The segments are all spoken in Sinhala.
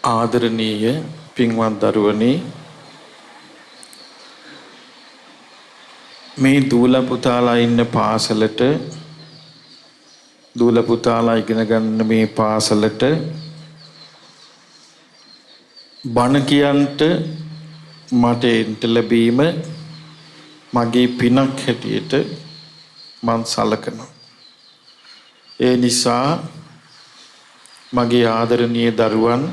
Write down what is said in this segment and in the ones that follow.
ආදරණීය පින්වත් දරුවනි, මේ දූල පුතාලා ඉන්න පාසලට දූල පුතාලා ඉගෙන ගන්න මේ පාසලට බණ කියන්ට මට එන්ට ලැබීම මගේ පිනක් හැටියට මං සලකනවා. ඒ නිසා මගේ ආදරණීය දරුවන්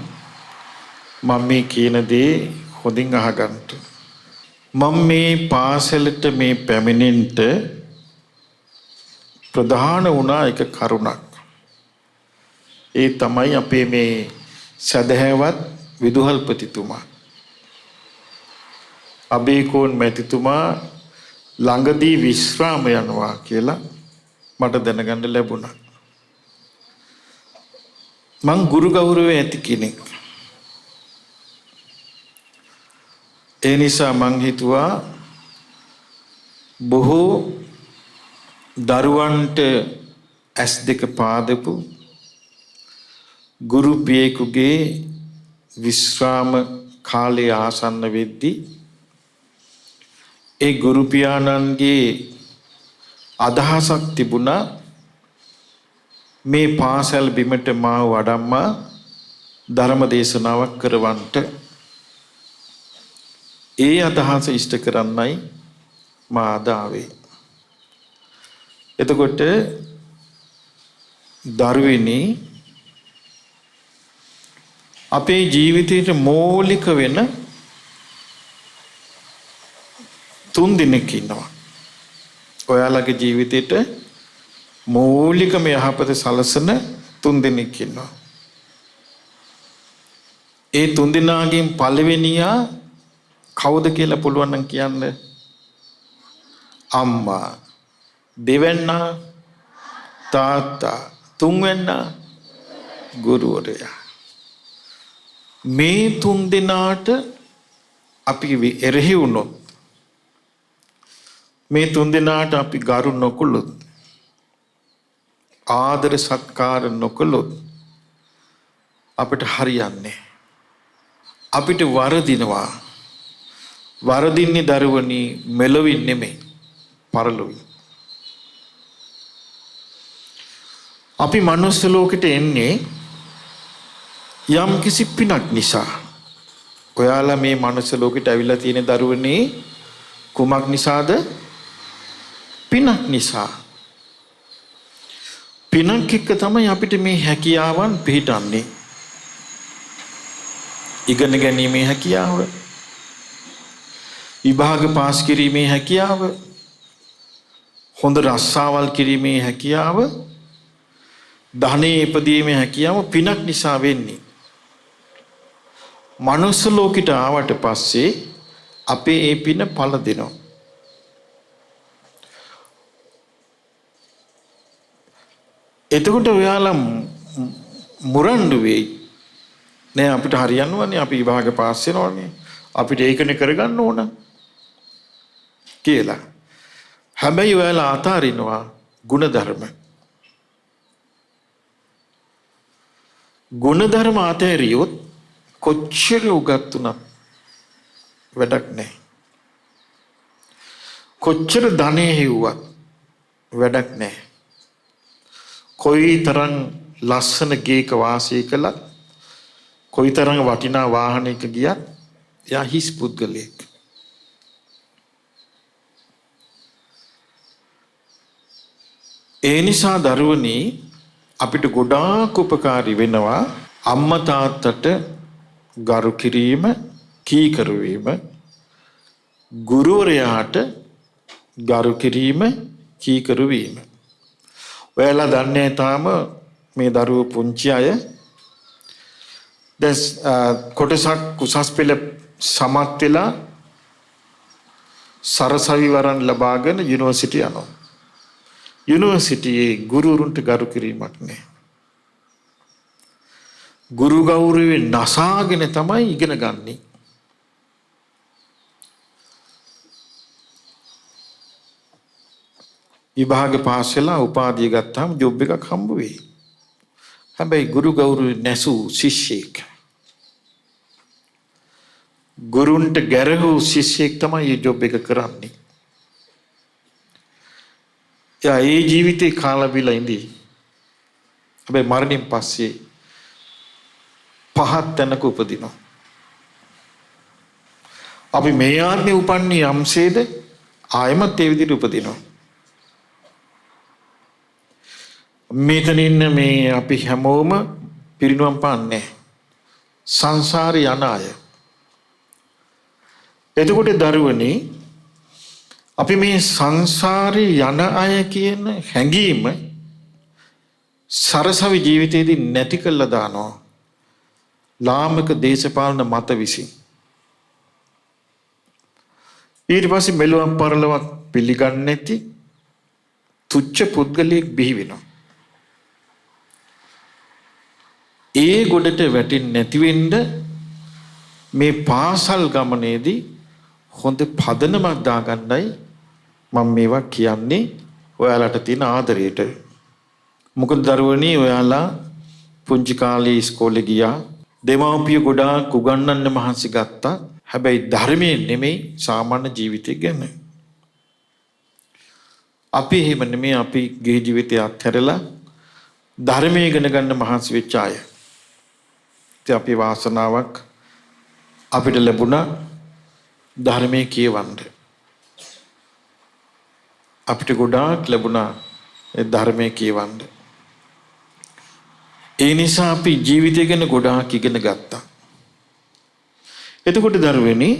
මම මේ කියන දේ හොඳින් අහගන්න. මම මේ පාසලට මේ පැමිණෙන්න ප්‍රධාන වුණා එක කරුණක්. ඒ තමයි අපේ මේ සදහැවත් විදුහල්පතිතුමා අබේකෝන් මැතිතුමා ළඟදී විශ්‍රාම යනවා කියලා මට දැනගන්න ලැබුණා. මං ගුරු ගෞරවය ඇති කෙනෙක්. ඒ නිසා මං හිතුවා බොහෝ දරුවන්ට ඇස් දෙක පාදපු ගුරු පියෙකුගේ විශ්‍රාම කාලය ආසන්න වෙද්දී ඒ ගුරු පියාණන්ගේ අදහසක් තිබුණා මේ පාසල් බිමට මාව වඩම්මා ධර්ම දේශනාවක් කරවන්නට. ඒ අදහස ඉෂ්ට කරන්නයි මා අද ආවේ. එතකොට දරුවෙනි, අපේ ජීවිතයේ මූලික වෙන 3 දිනක් ඉන්නවා. ඔයාලගේ ජීවිතේට මූලිකම යහපත සලසන 3 දිනක් ඉන්නවා. ඒ 3 දිනාගෙන් පළවෙනියා කවුද කියලා පුළුවන් නම් කියන්න. අම්මා, දෙවැන්නා, තාත්තා, තුන්වැන්නා ගුරුවරයා. මේ 3 දිනාට අපි එරෙහි වුණොත්, මේ 3 දිනාට අපි ගරු නොකළොත්, ආදර සත්කාර නොකළොත් අපිට හරියන්නේ. අපිට වරදිනවා. වරදින්නේ දරුවනි මෙලොවින් නෙමෙයි, පරලොවින්. අපි මනුස්ස ලෝකෙට එන්නේ යම් කිසි පිනක් නිසා. ඔයාලා මේ මනුස්ස ලෝකෙට ඇවිල්ලා තියෙන දරුවනි කුමක් නිසාද? පිනක් නිසා. පිනක් එක්ක තමයි අපිට මේ හැකියාවන් පිහිටන්නේ. ඉගෙන ගැනීමේ හැකියාව, විභාග පාස් කිරීමේ හැකියාව, හොඳ රස්සාවල් කිරීමේ හැකියාව, ධනෙ ඉපදීමේ හැකියාව පිනක් නිසා වෙන්නේ. මනුස්ස ලෝකෙට ආවට පස්සේ අපේ ඒ පින පළ දෙනවා. එතකොට ඔයාලා මුරණ්ඩු වෙයි. නෑ අපිට හරියන්නවනේ, අපි විභාග පාස් වෙනවනේ, අපිට ඒකනේ කරගන්න ඕන කියලා. හැබැයි ඔයාලා අතාරිනවා ගුණධර්ම. ගුණධර්ම අතහැරියොත් කොච්චර උගත් උනත් වැඩක් නැහැ. කොච්චර ධනෙ හෙව්වත් වැඩක් නැහැ. කොයිතරම් ලස්සන ගේක වාසය කළත්, කොයිතරම් වටිනා වාහනයක ගියත් එයා හිස් පුද්ගලයෙක්. ඒ නිසා දරුවනි අපිට ගොඩාක් උපකාරී වෙනවා අම්මා තාත්තට ගරු කිරීම, කීකරු වීම, ගුරුවරයාට ගරු කිරීම, කීකරු වීම. ඔයාලා දන්නේ තාම මේ දරුවෝ පුංචි අය දැන් කොටසක් උසස් පෙළ සමත් වෙලා සරසවි වරන් ලබාගෙන යුනිවර්සිටි යනවා. යුනිවර්සිටියේ ගුරුවරුන්ට ගරු කිරීමක් නැහැ. ගුරු ගෞරවයෙන් නසාගෙන තමයි ඉගෙන ගන්නෙ. විභාග පාස් වෙලා උපාධිය ගත්තාම ජොබ් එකක් හම්බ වෙයි. හැබැයි ගුරු ගෞරවය නැසූ ශිෂ්‍යෙක් ගුරුන්ට ගැරහු ශිෂ්‍යෙක් තමයි මේ ජොබ් එක කරන්නේ. එයා ඒ ජීවිතේ කාලා බිලා ඉඳී. හැබැයි මරණයෙන් පස්සේ පහත් තැනක උපදිනවා. අපි මේ ආත්මේ උපන්නේ යම්සේද ආයමත් ඒ විදිහට උපදිනවා. මෙතන ඉන්න මේ අපි හැමෝම පිරිනුවම් පාන්නේ සංසාරේ යන අය. එතකොට දරුවනේ අපි මේ සංසාරේ යන අය කියන හැඟීම සරසවි ජීවිතයේදී නැති කළා දානවා ලාමක දේශපාලන මත විසින්. ඊට පස්සේ මෙලොවක් පරලොවක් පිළිගන්නේ නැති තුච්ච පුද්ගලයෙක් බිහි වෙනවා. ඒ ගොඩට වැටෙන්නේ නැති වෙන්න මේ පාසල් ගමනේදී හොඳ පදනමක් දාගන්නයි මම මේවා කියන්නේ ඔයාලට තියෙන ආදරයට. මොකද දරුවනේ ඔයාලා පුංචි කාලේ ඉස්කෝලේ ගියා. දෙමාපිය ගොඩාක් උගන්වන්න මහන්සි ගත්තා. හැබැයි ධර්මයේ නෙමෙයි සාමාන්‍ය ජීවිතය ගැන. අපි එහෙම නෙමෙයි අපි ගේ ජීවිතය අත්හැරලා ධර්මයේ ඉගෙන ගන්න මහන්සි වෙච්ච අය. ඉතින් අපි වාසනාවක් අපිට ලැබුණා ධර්මයේ කියවන්න. අපිට ගොඩාක් ලැබුණා ඒ ධර්මයේ කියවන්න. ඒ නිසා අපි ජීවිතය ගැන ගොඩාක් ඉගෙන ගත්තා. එතකොට දරුවනේ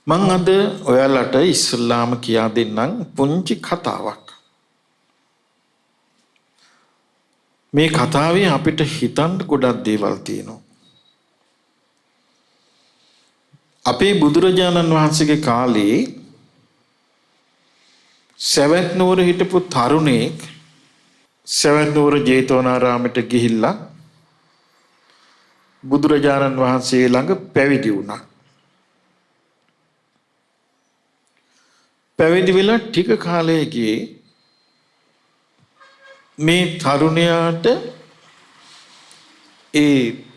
මම අද ඔයාලට ඉස්ලාම කියා දෙන්නම් පුංචි කතාවක්. මේ කතාවේ අපිට හිතන්න ගොඩක් දේවල් තියෙනවා. අපේ බුදුරජාණන් වහන්සේගේ කාලේ සවැත් නුවර හිටපු තරුණයෙක් සවැත් නුවර ජේතවනාරාමයට ගිහිල්ලා බුදුරජාණන් වහන්සේ ළඟ පැවිදි වුණා. පැවිදි වෙලා ටික කාලයකදී මේ තරුණයාට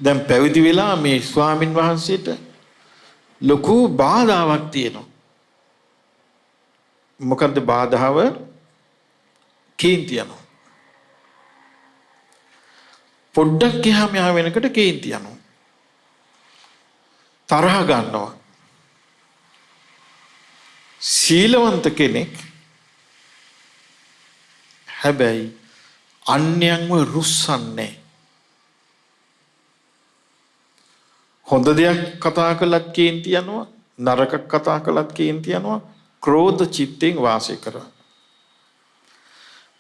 දැන් පැවිදි වෙලා මේ ස්වාමින් වහන්සේට ලොකු බාධාවක් තියෙනවා. මොකද්ද බාධාව? කේන්ති යනවා. පොඩ්ඩක් එහා මෙහා වෙනකොට කේන්ති යනවා. තරහ ගන්නවා. සීලවන්ත කෙනෙක් හැබැයි අන්‍යයන්ව රුස්සන්නේ. හොඳ දෙයක් කතා කළත් කේන්ති යනවා, නරක කතා කළත් කේන්ති යනවා, ක්‍රෝධ චිත්තෙන් වාසය කරනවා.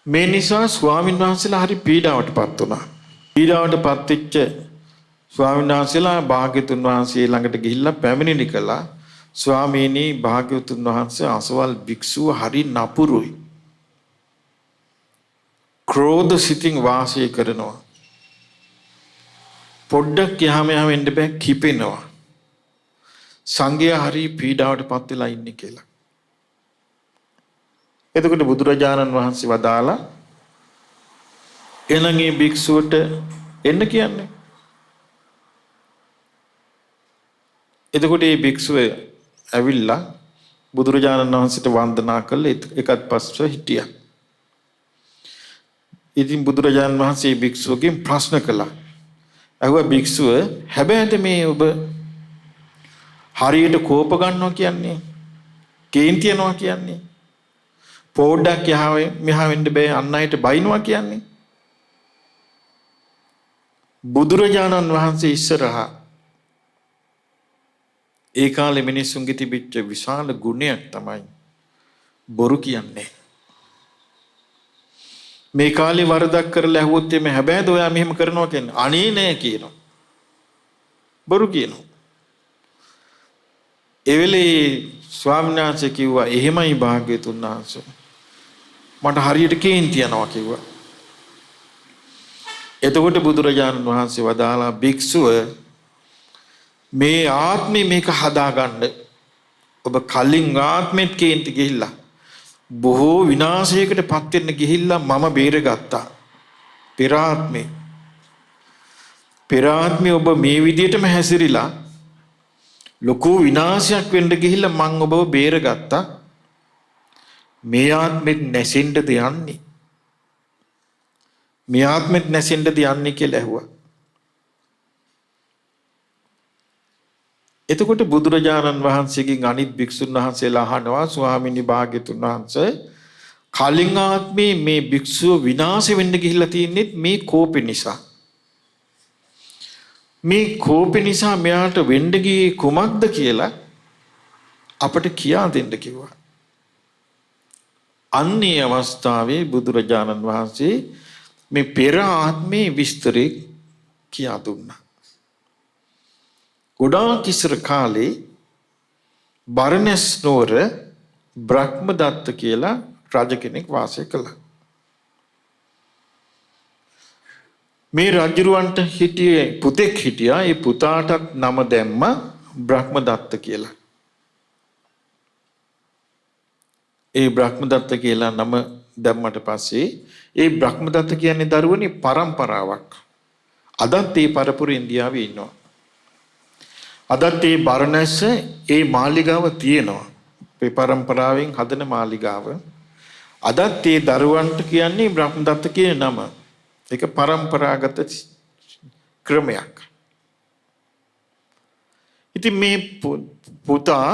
මේ නිසා ස්වාමීන් වහන්සේලා හරි පීඩාවටපත් වුණා. පීඩාවටපත් වෙච්ච ස්වාමීන් වහන්සේලා භාග්‍යතුන් වහන්සේ ළඟට ගිහිල්ලා පැමිණිලි කළා. ස්වාමීනි භාග්‍යවතුන් වහන්සේ අසවල් භික්ෂුව හරි නපුරුයි. ක්‍රෝධ සිතින් වාසය කරනවා. පොඩ්ඩක් යහම යහම වෙන්න බෑ කිපෙනවා. සංඝයා හරි පීඩාවටපත් වෙලා ඉන්නේ කියලා. එතකොට බුදුරජාණන් වහන්සේ වදාලා එනං මේ භික්ෂුවට එන්න කියන්නේ. එතකොට මේ භික්ෂුව ඇවිල්ලා බුදුරජාණන් වහන්සේට වන්දනා කළා. එකත් පස්ව හිටියා. ඉතින් බුදුරජාණන් වහන්සේ භික්ෂුවගෙන් ප්‍රශ්න කළා. අහුවා භික්ෂුව හැබැයිද මේ ඔබ හරියට කෝප ගන්නවා කියන්නේ? කේන්ති යනවා කියන්නේ? පොඩ්ඩක් යහවෙ මෙහා වෙන්න බෑ අන් අයට බයිනවා කියන්නේ? බුදුරජාණන් වහන්සේ ඉස්සරහා ඒ කාලේ මිනිසුන්ගේ තිබිච්ච විශාල ගුණයක් තමයි බොරු කියන්නේ. මේ කාලේ වරදක් කරලා ඇහුවොත් එමේ හැබැයිද ඔයා මෙහෙම කරනවා කියන්නේ? අනේ නෑ කියනවා. බොරු කියනවා. ඒ වෙලේ ස්වාමීන් වහන්සේ කිව්වා එහෙමයි භාග්‍යතුන් වහන්සේ. මට හරියට කේන්ති යනවා කිව්වා. එතකොට බුදුරජාණන් වහන්සේ වදාලා භික්ෂුව මේ ආත්මේ මේක හදාගන්න ඔබ කලින් ආත්මෙත් කේන්ති ගිහිල්ලා බොහෝ විනාශයකට පත් වෙන්න ගිහිල්ලා මම බේරගත්තා. පෙර ආත්මේ ඔබ මේ විදියටම හැසිරිලා ලොකු විනාශයක් වෙන්න ගිහිල්ලා මං ඔබව බේරගත්තා. මේ ආත්මෙත් නැසෙන්නද යන්නේ? මේ ආත්මෙත් නැසෙන්නද යන්නේ කියලා ඇහුවා. එතකොට බුදුරජාණන් වහන්සේගෙන් අනිත් භික්ෂුන් වහන්සේලා අහනවා ස්වාමීනි භාග්‍යතුන් වහන්සේ කලින් ආත්මේ මේ භික්ෂුව විනාශ වෙන්න ගිහිල්ලා තින්නේ මේ කෝපේ නිසා. මේ කෝපේ නිසා මෙයාට වෙන්න ගියේ කුමක්ද කියලා අපට කියා දෙන්න කිව්වා. අන්නේ අවස්ථාවේ බුදුරජාණන් වහන්සේ මේ පෙර ආත්මේ විස්තරේ කියා දුන්නා. ගොඩාක් ඉස්සර කාලේ බරණැස් නුවර බ්‍රහ්මදත්ත කියලා රජ කෙනෙක් වාසය කළා. මේ රජුරවන්ට හිටියේ පුතෙක් හිටියා. ඒ පුතාටත් නම දැම්ම බ්‍රහ්මදත්ත කියලා. ඒ බ්‍රහ්මදත්ත කියලා නම දැම්මට පස්සේ ඒ බ්‍රහ්මදත්ත කියන්නේ දරුවනේ පරම්පරාවක්. අදත් ඒ පරපුර ඉන්දියාවේ ඉන්නවා. අදත් ඒ බරණැස ඒ මාලිගාව තියෙනවා. මේ පරම්පරාවෙන් හදන මාලිගාව. අදත් ඒ දරුවන්ට කියන්නේ බ්‍රහ්මදත්ත කියන නම. ඒක පරම්පරාගත ක්‍රමයක්. ඉතින් මේ පුතා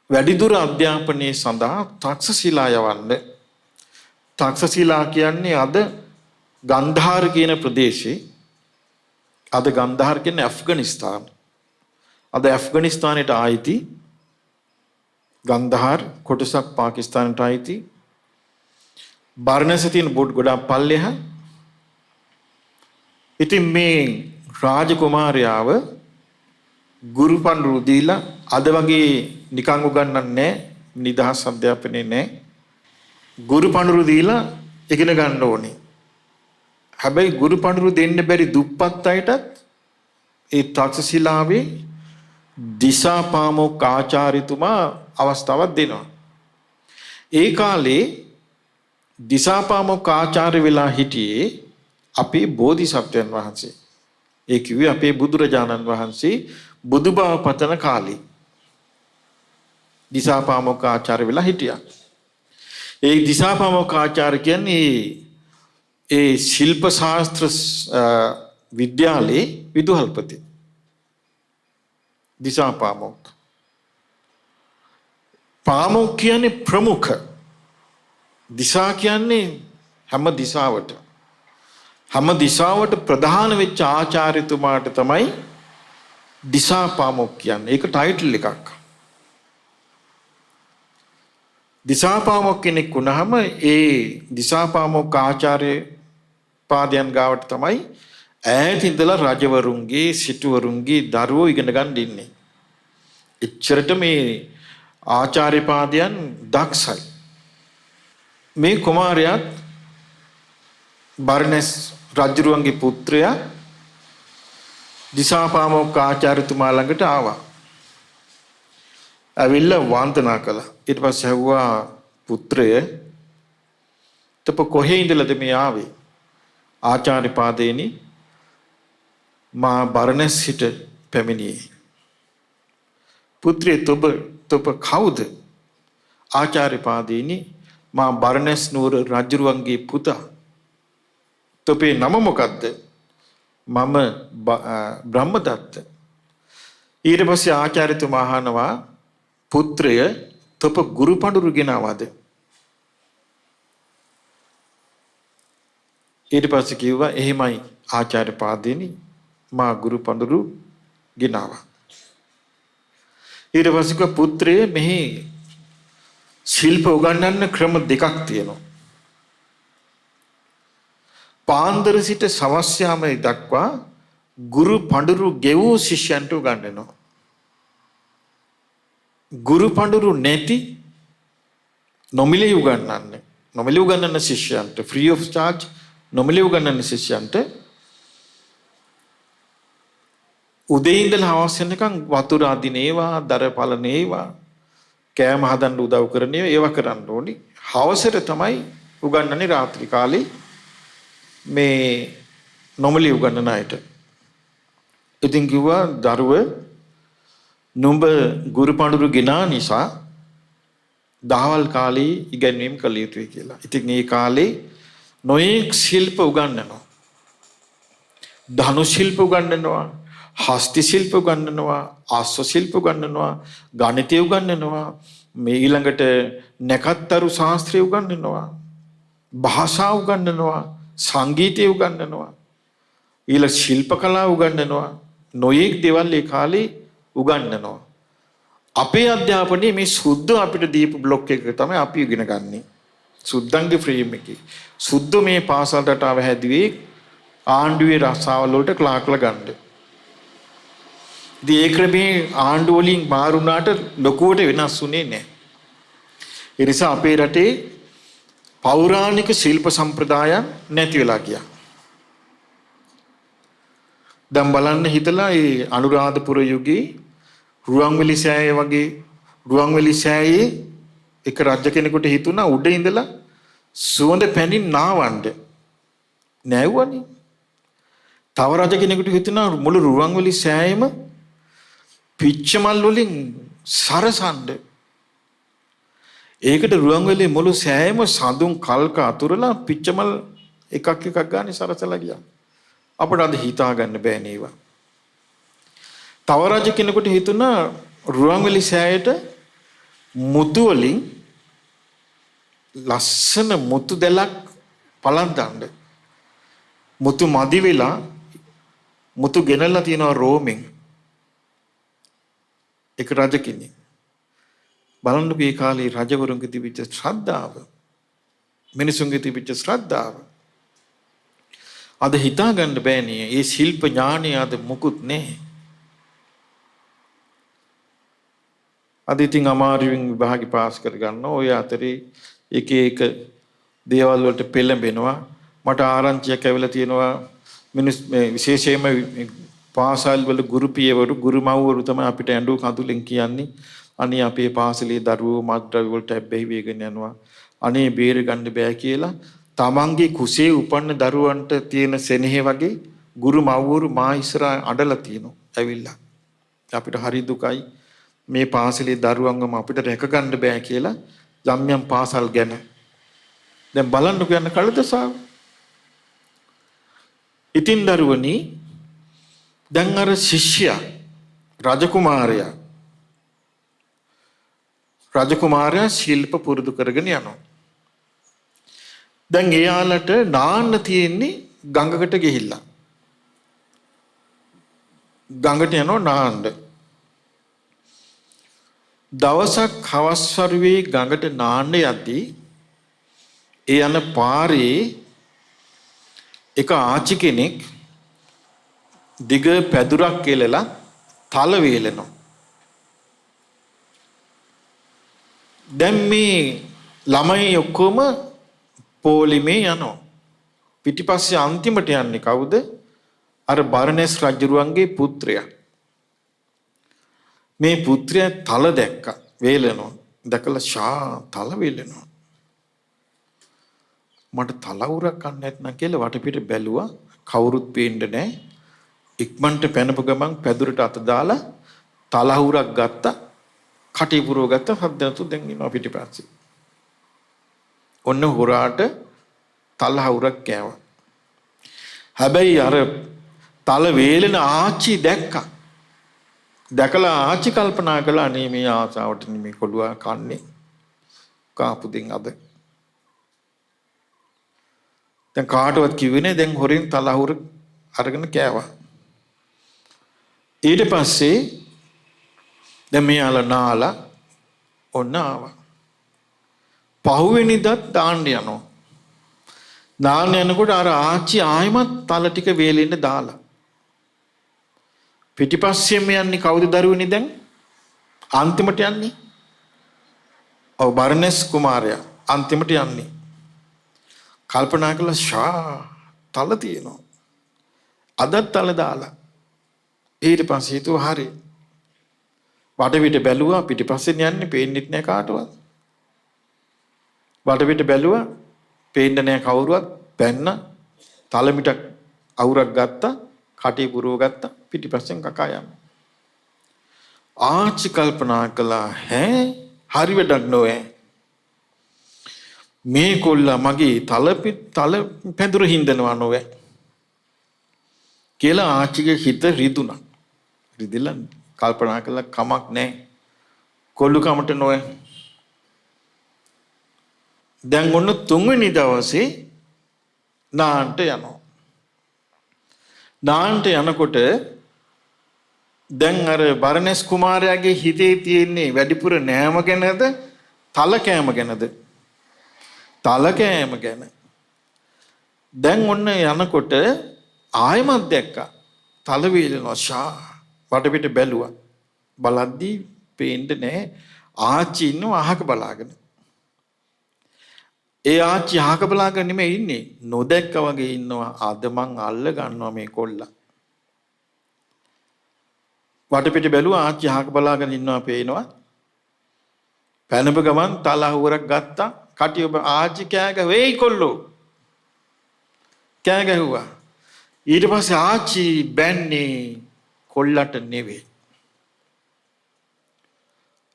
වැඩිදුර අධ්‍යාපනයේ සඳහා තක්ෂශිලා යවන්න. තක්ෂශිලා කියන්නේ අද ගන්ධාර කියන ප්‍රදේශේ. අද ගන්ධාර කියන්නේ ඇෆ්ගනිස්තාන. අද ඇෆ්ගනිස්තානයට ආйти ගන්ධාර කොටසක් පාකිස්තානයට ආйти. බර්ණැස තියෙන බොඩ් ගොඩක් පල්ලෙහා. ඉතින් මේ රාජකුමාරයාව ගුරු පඬුරු දීලා අද වගේ නිකන් උගන්වන්නේ නිදහස් අධ්‍යාපනයේ නැහැ. ගුරු පඬුරු දීලා ඉගෙන ගන්න ඕනේ. හැබැයි ගුරු පඬුරු දෙන්න බැරි දුප්පත් අයටත් ඒ තක්ෂශිලාවේ දිසාපාමොක් ආචාර්යතුමා අවස්ථාවක් දෙනවා. ඒ කාලේ දිසාපාමොක් ආචාර්ය වෙලා හිටියේ අපේ බෝධිසත්වයන් වහන්සේ. ඒ කිව්වේ අපේ බුදුරජාණන් වහන්සේ බුදුබව පතන කාලේ දිසාපාමොක් ආචාර්ය වෙලා හිටියා. ඒ දිසාපාමොක් ආචාර්ය කියන්නේ ඒ ශිල්ප ශාස්ත්‍ර විද්‍යාලයේ විදුහල්පති. දිසාපාමොක්. පාමොක් කියන්නේ ප්‍රමුඛ. දිසා කියන්නේ හැම දිසාවට. හැම දිසාවට ප්‍රධාන වෙච්ච ආචාර්යතුමාට තමයි දිසාපාමොක් කියන්නේ. ඒක ටයිටල් එකක්. දිසාපාමොක් කෙනෙක් වුණාම ඒ දිසාපාමොක් ආචාර්ය පාදයන් ගාවට තමයි ඈත ඉඳලා රජවරුන්ගේ සිටුවරුන්ගේ දරුවෝ ඉගෙන ගන්න ඉන්නේ. එච්චරට මේ ආචාර්ය පාදයන් දක්ෂයි. මේ කුමාරයාත් බර්ණැස් රජුරුවන්ගේ පුත්‍රයා දිසාපාමොක් ආචාර්යතුමා ළඟට ආවා. ඇවිල්ලා වන්දනා කළා. ඊට පස්සේ ඇහුවා පුත්‍රය තප කොහේ ඉඳලාද මේ ආවේ? ආචාර්ය පාදේනි මා බරණැස් සිට පැමිණියේ. පුත්‍රය තොප කවුද? ආචාර්ය පාදේනි මා බරණැස් නුවර රජුරුවන්ගේ පුතා. තොපේ නම මොකද්ද? මම බ්‍රහ්මදත්ත. ඊට පස්සේ ආචාර්යතුමා අහනවා පුත්‍රය තොප ගුරු පඬුරු ගෙනාවද? ඊට පස්සේ කිව්වා එහෙමයි ආචාර්ය පාදේනි මා ගුරු පඬුරු ගෙනාවා. ඊට පස්සේ කිව්වා පුත්‍රය මෙහි ශිල්ප උගන්වන්න ක්‍රම දෙකක් තියෙනවා. පාන්දර සිට සවස් යාම දක්වා ගුරු පඬුරු ගෙවූ ශිෂ්‍යයන්ට උගන්වනවා. ගුරු පඬුරු නැති නොමිලේ උගන්වන්නේ. නොමිලේ උගන්වන ශිෂ්‍යයන්ට ෆ්‍රී ඔෆ් charge නොමිලේ උගන්වන ශිෂ්‍යයන්ට උදේ ඉඳලා හවස වෙනකන් වතුර අදිනේවා, දර පලනේවා, කෑම හදන්න උදව් කරනේවා ඒවා කරන්න ඕනි. හවසට තමයි උගන්වන්නේ රාත්‍රී කාලේ මේ නොමිලේ උගන්වන අයට. ඉතින් කිව්වා දරුව නුඹ ගුරු පඬුරු ගෙනා නිසා දහවල් කාලේ ඉගෙනීම් කළ යුතුයි කියලා. ඉතින් මේ කාලේ නොයෙක් ශිල්ප උගන්වනවා. ධනු ශිල්ප උගන්වනවා, හස්ති ශිල්ප උගන්වනවා, ආස්ව ශිල්ප උගන්වනවා, ගණිතය උගන්වනවා, මේ ඊළඟට නැකත්තරු ශාස්ත්‍රය උගන්වනවා, භාෂා උගන්වනවා, සංගීතය උගන්වනවා, ඊළඟ ශිල්ප කලාව උගන්වනවා. නොයෙක් දේවල් ඒ කාලේ උගන්වනවා. අපේ අධ්‍යාපනයේ මේ සුද්ධ අපිට දීපු බ්ලොක් එක තමයි අපි ඉගෙන ගන්නෙ. සුද්ධංගේ ෆ්‍රේම් එකේ. සුද්ධ මේ පාසල් රටාව හැදුවේ ආණ්ඩුවේ රස්සාවල් වලට ක්ලාක්ලා ගන්න. ඉතින් ඒ ක්‍රමේ ආණ්ඩුව වලින් මාරුණාට ලොකුවට වෙනස් වුණේ නැහැ. ඒ නිසා අපේ රටේ පෞරාණික ශිල්ප සම්ප්‍රදායන් නැති වෙලා ගියා. දැන් බලන්න හිතලා ඒ අනුරාධපුර යුගයේ රුවන්වැලි සෑය වගේ රුවන්වැලි සෑයේ එක රජ කෙනෙකුට හිතුණා උඩ ඉඳලා සුවඳ පැනින් නාවන්න නැවුවනේ. තව රජ කෙනෙකුට හිතුණා මුළු රුවන්වැලි සෑයෙම පිච්චමල් වලින් සරසන්න. ඒකට රුවන්වැලි මුළු සෑයෙම සඳුන් කල්ක අතුරලා පිච්චමල් එකක් ගානේ සරසලා ගියා. අපිට අද හිතා ගන්න බෑ නේවා. තව රජ කෙනෙකුට හිතුණා රුවන්වැලි සෑයට මුතු වලින් ලස්සන මුතු දැලක් පලන්දන්න. මුතු මදි වෙලා මුතු ගෙනල්ලා තියනවා රෝමෙන්. එක රජ කෙනෙක්. බලන්න මේ කාලේ රජවරුන්ගේ තිබිච්ච ශ්‍රද්ධාව, මිනිසුන්ගේ තිබිච්ච ශ්‍රද්ධාව අද හිතා ගන්න බෑනේ. ඒ ශිල්ප ඥානය අද මුකුත් නැහැ. අද ඉතින් අමාරුවෙන් විභාගي පාස් කර ගන්නවා. ඔය අතරේ එක එක දේවල් වලට පෙළඹෙනවා. මට ආරංචියක් ඇවිල්ලා තියෙනවා විශේෂයෙන්ම පාසල් වල ගුරු පියවරු ගුරු මව්වරු තමයි අපිට ඇඬු කඳුලෙන් කියන්නේ අනේ අපේ පාසලේ දරුවෝ මත්ද්‍රව්‍ය වලට ඇබ්බැහි වෙගෙන යනවා. අනේ බේර ගන්න බෑ කියලා තමන්ගේ කුසේ උපන්න දරුවන්ට තියෙන සෙනෙහ වගේ ගුරු මව්වරු මා ඉස්සරහා අඬලා තියෙනවා. ඇවිල්ලා අපිට හරි දුකයි මේ පාසලේ දරුවන්වම අපිට රැක ගන්න බෑ කියලා යම් යම් පාසල් ගැන. දැන් බලන්න කියන්න කලදසාව. ඉතින් දරුවනි දැන් අර ශිෂ්‍යයා රජකුමාරයා ශිල්ප පුරුදු කරගෙන යනවා. දැන් එයාලට නාන්න තියෙන්නේ ගඟකට ගිහිල්ලා. ගඟට යනවා නාන්න. දවසක් හවස් වරුවේ ගඟට නාන්න යද්දී ඒ යන පාරේ එක ආච්චි කෙනෙක් දිග පැදුරක් කෙලලා තල වේලනවා. දැන් මේ ළමයි ඔක්කොම පොලිමේ යනවා. පිටිපස්සේ අන්තිමට යන්නේ කවුද? අර බරණැස් රජුරුවන්ගේ පුත්‍රයා. මේ පුත්‍රයා තල දැක්කා වේලනවා. දැකලා ෂා තල වේලනවා. මට තලවුරක් ගන්න නැත්නම් කියලා වටපිට බැලුවා. කවුරුත් පේන්නේ නැහැ. ඉක්මනට පැනපු ගමන් පැදුරට අත දාලා තලහුරක් ගත්තා. කටේ පුරව ගත්තා. හද්දනතු දැන් ඉනවා පිටිපස්සේ. ඔන්න හොරාට තලහුරක් කෑවා. හැබැයි අර තල වේලෙන ආච්චි දැක්කා. දැකලා ආච්චි කල්පනා කළා අනේ මේ ආසාවට මේ කොළුවා කන්නේ. කාපු දෙන් අද. දැන් කාටවත් කිව්වේ නෑ දැන් හොරෙන් තලහුර අරගෙන කෑවා. ඊට පස්සේ දැන් මෙයාලා නාලා ඔන්න ආවා. පහුවෙනිදත් දාන්න යනවා. දාන්න යනකොට අර ආච්චි ආයෙමත් තල ටික වේලෙන්න දාලා. පිටිපස්සෙම යන්නේ කවුද දරුවනේ දැන්? අන්තිමට යන්නේ. ඔව් බර්ණස් කුමාරයා අන්තිමට යන්නේ. කල්පනා කළා ෂා තල තියෙනවා. අදත් තල දාලා. ඊට පස්සේ හිතුවා හරි. වටපිට බැලුවා පිටිපස්සෙන් යන්නේ පේන්නෙත් නෑ කාටවත්. වටපිට බැලුවා පේන්නේ නෑ කවුරුවත්. පැන්න තලමිටක් අවුරක් ගත්තා. කටේ පුරව ගත්තා. පිටිපස්සෙන් කකා යනවා. ආච්චි කල්පනා කළා හරි වැඩක් නොවේ. මේ කොල්ලා මගේ තල පැදුර හින්දනවා නොවේ. කියලා ආච්චිගේ හිත රිදුණා. රිදිලා කල්පනා කළා කමක් නැහැ. කොල්ලු කමට නොවේ. දැන් ඔන්න තුන්වෙනි දවසේ නාන්ට යනවා. නාන්ට යනකොට දැන් අර බරණස් කුමාරයාගේ හිතේ තියෙන්නේ වැඩිපුර නෑම ගැනද තල කෑම ගැනද? තල කෑම ගැන. දැන් ඔන්න යනකොට ආයමත් දැක්කා. තල වේලනවා ෂා වටපිට බැලුවා. බලද්දී පේන්නේ නැහැ. ආච්චි ඉන්නව අහක බලාගෙන. ඒ ආච්චි අහක බලාගෙන නෙමෙයි ඉන්නේ. නොදැක්කා වගේ ඉන්නවා. අද මං අල්ල ගන්නවා මේ කොල්ලා. වටපිට බැලුවා ආච්චි අහක බලාගෙන ඉන්නවා පේනවා. පැනප ගමන් තලහුවරක් ගත්තා. කටි ඔබ ආච්චි කෑ ගහුවේ කොල්ලෝ. කෑ ගැහුවා. ඊට පස්සේ ආච්චි බැන්නේ කොල්ලට නෙවෙයි.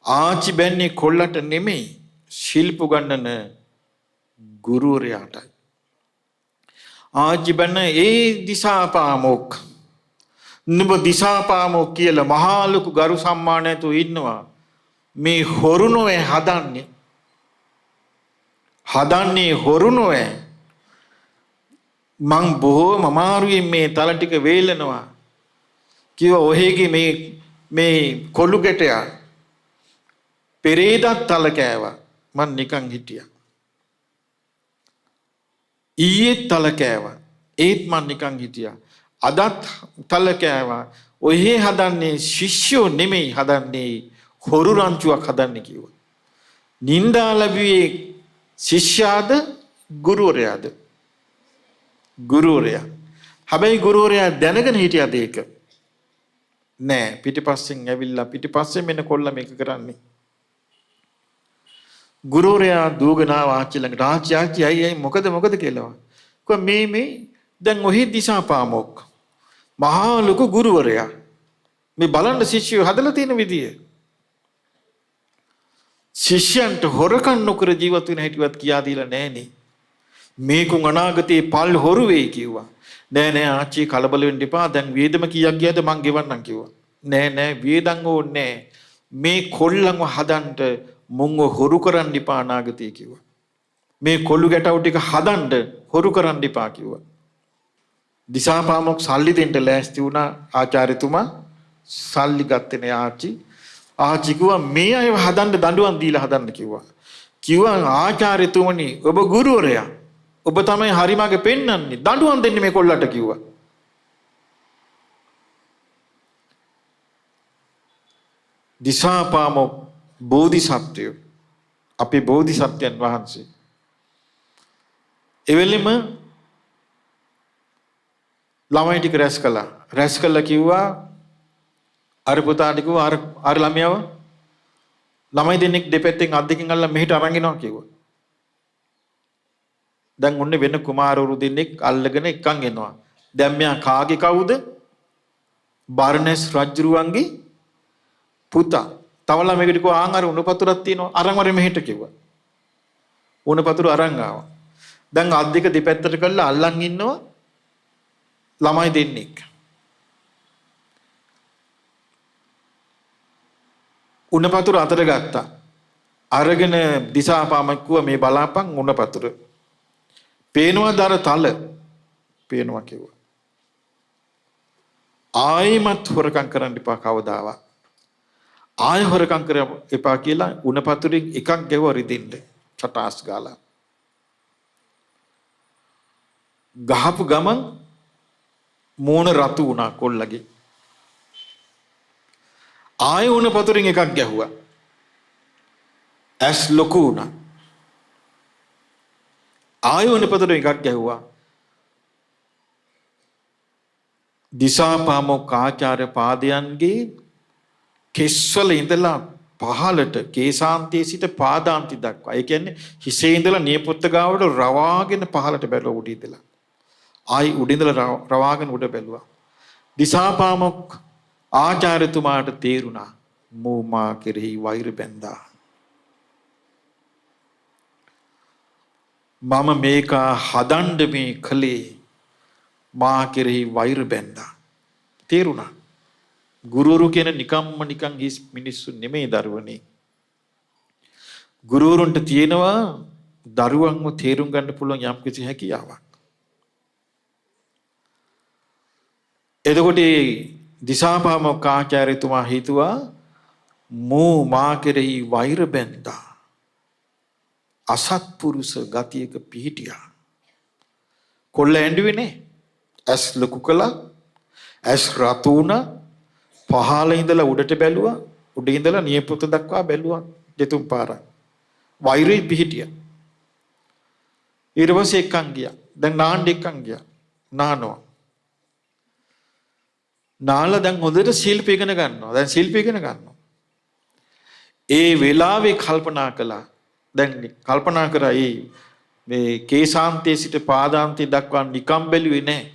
ආච්චි බැන්නේ කොල්ලට නෙමෙයි. ශිල්ප ගන්නන ගුරුවරයාටයි. ආච්චි බැන්න ඒ දිසාපාමොක්. නුඹ දිසාපාමොක් කියලා මහා ලොකු ගරු සම්මානයතු ඉන්නවා. මේ හොරු නොවේ හදන්නේ. හදන්නේ හොරු නොවේ. මං බොහෝම අමාරුවෙන් මේ තල ටික වේලනවා. කිව්වා ඔහෙගේ මේ කොළු ගැටයා පෙරේදත් තල කෑවා. මං නිකන් හිටියා. ඊයේ තල කෑවා. ඒත් මං නිකන් හිටියා. අදත් තල කෑවා. ඔහේ හදන්නේ ශිෂ්‍යෝ නෙමෙයි හදන්නේ හොරු රංචුවක් හදන්නේ කිව්වා. නින්දා ලැබුවේ ශිෂ්‍යාද ගුරුවරයාද? ගුරුවරයා. හැබැයි ගුරුවරයා දැනගෙන හිටියද ඒක? නෑ. පිටිපස්සෙන් ඇවිල්ලා පිටිපස්සෙන් මෙන්න කොල්ල මේක කරන්නේ. ගුරුවරයා දුවගෙන ආච්චි ළඟට ආච්චි අයියයි මොකද කියලා. කොහොම මේ දැන් ඔහි දිසාපාමොක් මහා ලොකු ගුරුවරයා මේ බලන්න ශිෂ්‍යයෝ හදලා තියෙන විදිය. ශිෂ්‍යයන්ට හොරකම් නොකර ජීවත් වෙන හැටිවත් කියා දීලා නෑනේ. මේකුන් අනාගතේ පල් හොරු වෙයි කිව්වා. නෑ ආච්චි කලබල වෙන්න එපා. දැන් වේදම කීයක් ගියද මං ගෙවන්නම් කිව්වා. නෑ වේදම් ඕනේ නෑ. මේ කොල්ලන්ව හදන්න මුංග හොරු කරන්න එපා අනාගතේ කිව්වා. මේ කොල්ලු ගැටව ටික හදන්න හොරු කරන්න එපා කිව්වා. දිසාපාමොක් සල්ලි දෙන්න ලෑස්ති වුණා ආචාර්යතුමා. සල්ලි ගත්තේ නෑ ආච්චි. ආච්චි කිව්වා මේ අයව හදන්න දඬුවම් දීලා හදන්න කිව්වා. කිව්වා ආචාර්යතුමනි ඔබ ගුරුවරයා. ඔබ තමයි හරිමගේ පෙන්වන්නේ. දඬුවම් දෙන්න මේ කොල්ලට කිව්වා. දිසාපාමොක් බෝධිසත්වය. අපේ බෝධිසත්වයන් වහන්සේ. එවෙලෙම ළමයි ටික රැස් කළා. රැස් කළා කිව්වා අර පුතාට කිව්වා අර ළමයාව ළමයි දෙන්නෙක් දෙපැත්තෙන් අත් දෙකෙන් අල්ලලා මෙහෙට අරන් එනවා කිව්වා. දැන් ඔන්නේ වෙන කුමාරවරු දෙන්නෙක් අල්ලගෙන එක්කන් එනවා. දැන් මෙයා කාගේ කවුද? බර්ණස් රජුරුවන්ගේ පුතා. තව ළමයෙකුට කිව්වා ආන් අර උණපතුරක් තියෙනවා අරන් වරේ මෙහෙට කිව්වා. උණපතුර අරන් ආවා. දැන් අත් දෙක දෙපැත්තට කරලා අල්ලන් ඉන්නවා ළමයි දෙන්නෙක්. උණපතුර අතට ගත්තා. අරගෙන දිසාපාමොක් කිව්වා මේ බලාපන් උණපතුර. පේනවද අර තල? පේනවා කිව්වා. ආයිමත් හොරකම් කරන්න එපා කවදාවත්. ආය හොරකම් කරන්න එපා කියලා උණපතුරින් එකක් ගැවුවා රිදින්න. චටාස් ගාලා. ගහපු ගමන් මෝන රතු වුණා කොල්ලගේ. ආය උණපතුරින් එකක් ගැහුවා. ඇස් ලොකු වුණා. ආය උණපතුරින් එකක් ගැහුවා. දිසාපාමොක් ආචාර්ය පාදයන්ගේ කෙස්වල ඉඳලා පහළට කේසාන්තයේ සිට පාදාන්ති දක්වා. ඒ කියන්නේ හිසේ ඉඳලා නියපොත්ත ගාවට රවාගෙන පහළට බැලුවා උඩ ඉඳලා. ආයි උඩ ඉඳලා රවාගෙන උඩ බැලුවා. දිසාපාමොක් ආචාර්යතුමාට තේරුණා මෝ මා කෙරෙහි වෛර බැන්දා. මම මේක හදන්න මේ කලේ මා කෙරෙහි වෛර බැන්දා. තේරුණා? ගුරුවරු කියන නිකන් හිස් මිනිස්සු නෙමෙයි දරුවනේ. ගුරුවරුන්ට තියෙනවා දරුවන්ව තේරුම් ගන්න පුළුවන් යම් කිසි හැකියාවක්. එතකොට දිසාපාමොක් ආචාර්යතුමා හිතුවා මෝ මා කෙරෙහි වෛර බැන්දා. අසත්පුරුෂ ගතියක පිහිටියා. කොල්ල ඇඬුවේ නේ. ඇස් ලොකු කළා. ඇස් රතු වුණා. පහළ ඉඳලා උඩට බැලුවා. උඩ ඉඳලා නියපොත දක්වා බැලුවා. දෙතුන් පාරක්. වෛරය පිහිටියා. ඊට පස්සේ එක්කන් ගියා. දැන් නාන්න එක්කන් ගියා. නානවා. නාලා දැන් හොඳට ශිල්ප ඉගෙන ගන්නවා. දැන් ශිල්ප ඉගෙන ගන්නවා. ඒ වෙලාවේ කල්පනා කළා. දැන් කල්පනා කරා මේ කේසාන්තයේ සිට පාදාන්තය දක්වා නිකම් බැලුවේ නැහැ.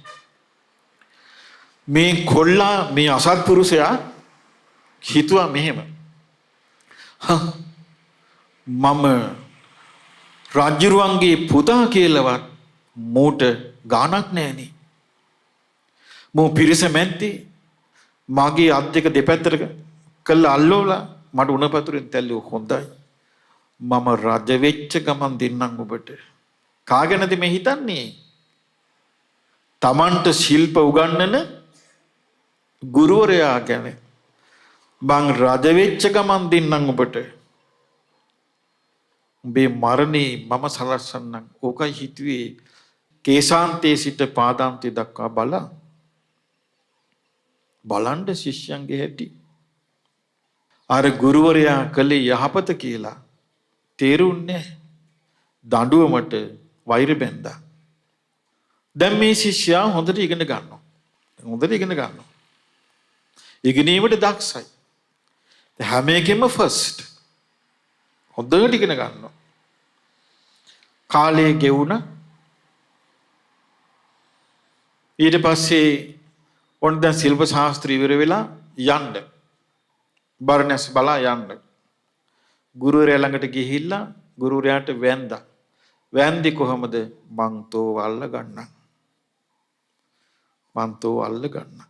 මේ කොල්ලා මේ අසත්පුරුෂයා හිතුවා මෙහෙම. මම රාජ්‍යරුවන්ගේ පුතා කියලාවත් මෝට ගාණක් නැහනේ. මෝ පිරිස මැද්දේ මගේ අත් දෙක දෙපැත්තට කළා අල්ලවලා මට උණපතුරෙන් තැල්ලුව හොඳයි. මම රජ වෙච්ච ගමන් දෙන්නම් ඔබට. කාගෙනද මේ හිතන්නේ? Tamanට ශිල්ප උගන්වන ගුරුවරයා ගැන. මං රජ වෙච්ච ගමන් දෙන්නම් ඔබට. උඹේ මරණේ මම සලස්සන්නම්. ඕකයි හිතුවේ කේසාන්තයේ සිට පාදාන්තය දක්වා බලන්න ශිෂ්‍යයන්ගේ හැටි. අර ගුරුවරයා කළේ යහපත කියලා තේරුන්නේ දඬුවමට වෛර බැන්දා. දැන් මේ ශිෂ්‍යයා හොඳට ඉගෙන ගන්නවා. ඉගෙනීමට දක්ෂයි. හැම එකෙම ෆස්ට්. හොඳට ඉගෙන ගන්නවා. කාලය ගෙවුණා. ඊට පස්සේ ඔන්න දැන් ශිල්ප ශාස්ත්‍ර ඉවර වෙලා යන්න. බර්ණස් බලා යන්න. ගුරුවරයා ළඟට ගිහිල්ලා ගුරුවරයාට වැන්දා. වැන්දි කොහමද? මං තෝ අල්ල ගන්නම්.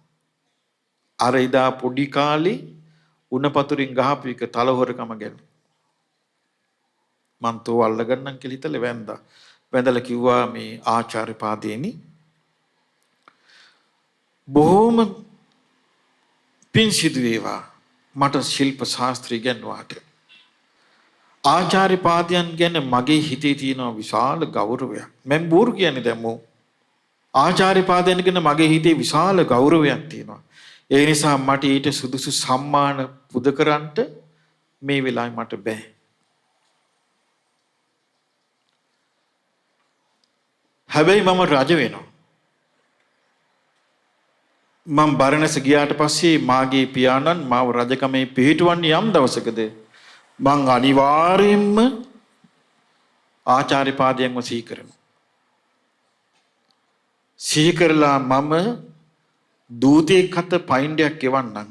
අර ඉදා පොඩි කාලේ උණපතුරින් ගහපු එක තලහොරකම ගැන. මං තෝ අල්ල ගන්නම් කියලා හිතලා වැන්දා. වැඳලා කිව්වා මේ ආචාර්ය පාදේනි බොහොම පින් සිදු වේවා මට ශිල්ප ශාස්ත්‍රය ඉගෙනුවාට. ආචාර්ය පාදයන් ගැන මගේ හිතේ තියෙන විශාල ගෞරවයක්. මම බෝරු කියන්නේ දැම්මෝ. ආචාර්ය පාදයන් ගැන මගේ හිතේ විශාල ගෞරවයක් තියෙනවා. ඒ නිසා මට ඊට සුදුසු සම්මාන පුද කරන්නට මේ වෙලාවේ මට බෑ. හැබැයි මම රජ වෙනවා. මම බරණැස ගියාට පස්සේ මාගේ පියාණන් මාව රජකමේ පිහිටවන්නේ යම් දවසකද මං අනිවාර්යයෙන්ම ආචාර්ය පාදයන්ව සිහි කරනවා. සිහි කරලා මම දූතයෙක් හත පයින්ඩයක් ගෙවන්නම්.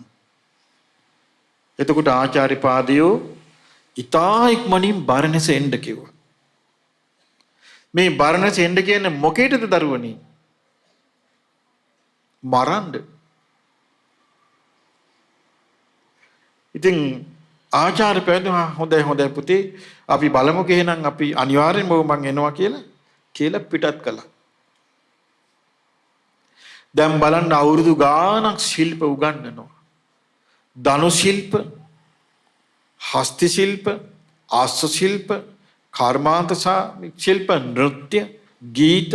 එතකොට ආචාර්ය පාදයෝ ඉතා ඉක්මනින් බරණැස එන්න කිව්වා. මේ බරණැස එන්න කියන්නේ මොකේද දරුවනි? මරන්න. ඉතින් ආචාර්ය පැවැතුනා හොඳයි පුතේ අපි බලමු එහෙනම් අපි අනිවාර්යෙන්ම මං එනවා කියලා පිටත් කළා. දැන් බලන්න අවුරුදු ගාණක් ශිල්ප උගන්වනවා. ධනු ශිල්ප, හස්ත ශිල්ප, ආස්ස ශිල්ප, කර්මාන්ත ශිල්ප, නෘත්‍ය, ගීත,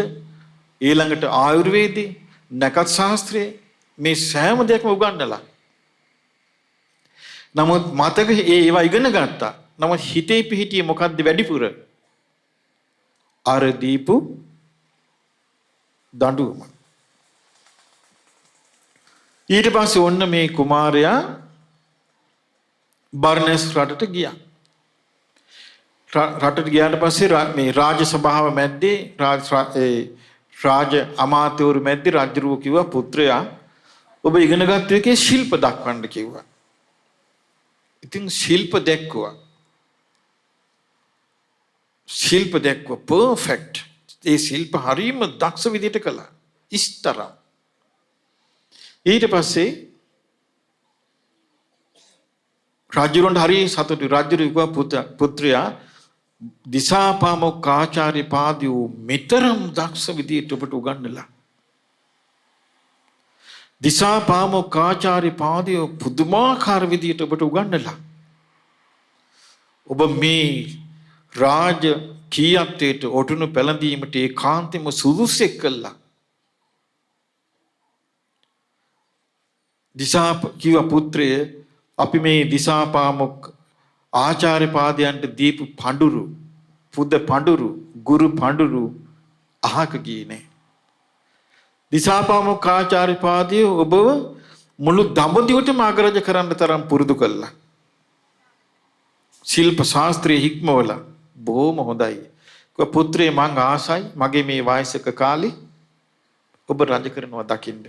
ඊළඟට ආයුර්වේදී, නැකත් ශාස්ත්‍රයේ මේ සෑම දෙයක්ම උගන්වලා. නමුත් මතක ඒවා ඉගෙන ගත්තා. නමුත් හිතේ පිහිටියේ මොකද්ද වැඩිපුර? අර දීපු දඬුවම. ඊට පස්සේ ඔන්න මේ කුමාරයා බර්ණස් රටට ගියා. රටට ගියාට පස්සේ මේ රාජ සභාව මැද්දේ රාජ අමාත්‍යවරු මැද්දේ රජුරුව කිව්වා පුත්‍රයා ඔබ ඉගෙනගත්තු එකේ ශිල්ප දක්වන්න කිව්වා. ඉතින් ශිල්ප දැක්කුවා. ශිල්ප දැක්කුවා පර්ෆෙක්ට්. ඒ ශිල්ප හරීම දක්ෂ විදිහට කළා. ඉස්තරම්. ඊට පස්සේ රජුරන්ට හරි සතුටු. රජු කිව්වා පුත්‍රයා දිසාපාමොක් ආචාර්ය පාදියෝ මෙතරම් දක්ෂ විදිහට ඔබට උගන්වලා. දිසාපාමොක් ආචාර්ය පාදියෝ පුදුමාකාර විදිහට ඔබට උගන්වලා. ඔබ මේ රාජ කීයත්වයට ඔටුනු පැලඳීමට ඒකාන්තයෙන්ම සුදුසෙක් කළා. දිසා කිව්ව පුත්‍රය අපි මේ දිසාපාමොක් ආචාර්ය පාදයන්ට දීපු පඬුරු පුද පඬුරු ගුරු පඬුරු අහක ගියේ නෑ. දිසාපාමොක් ආචාර්ය පාදයේ ඔබ මුළු දඹදිවටම අගරජ කරන්න තරම් පුරුදු කළා. ශිල්ප ශාස්ත්‍රයේ හික්මවල බොහොම හොඳයි. කිව්වා පුත්‍රේ මං ආසයි මගේ මේ වයසක කාලේ ඔබ රජ කරනවා දකින්න.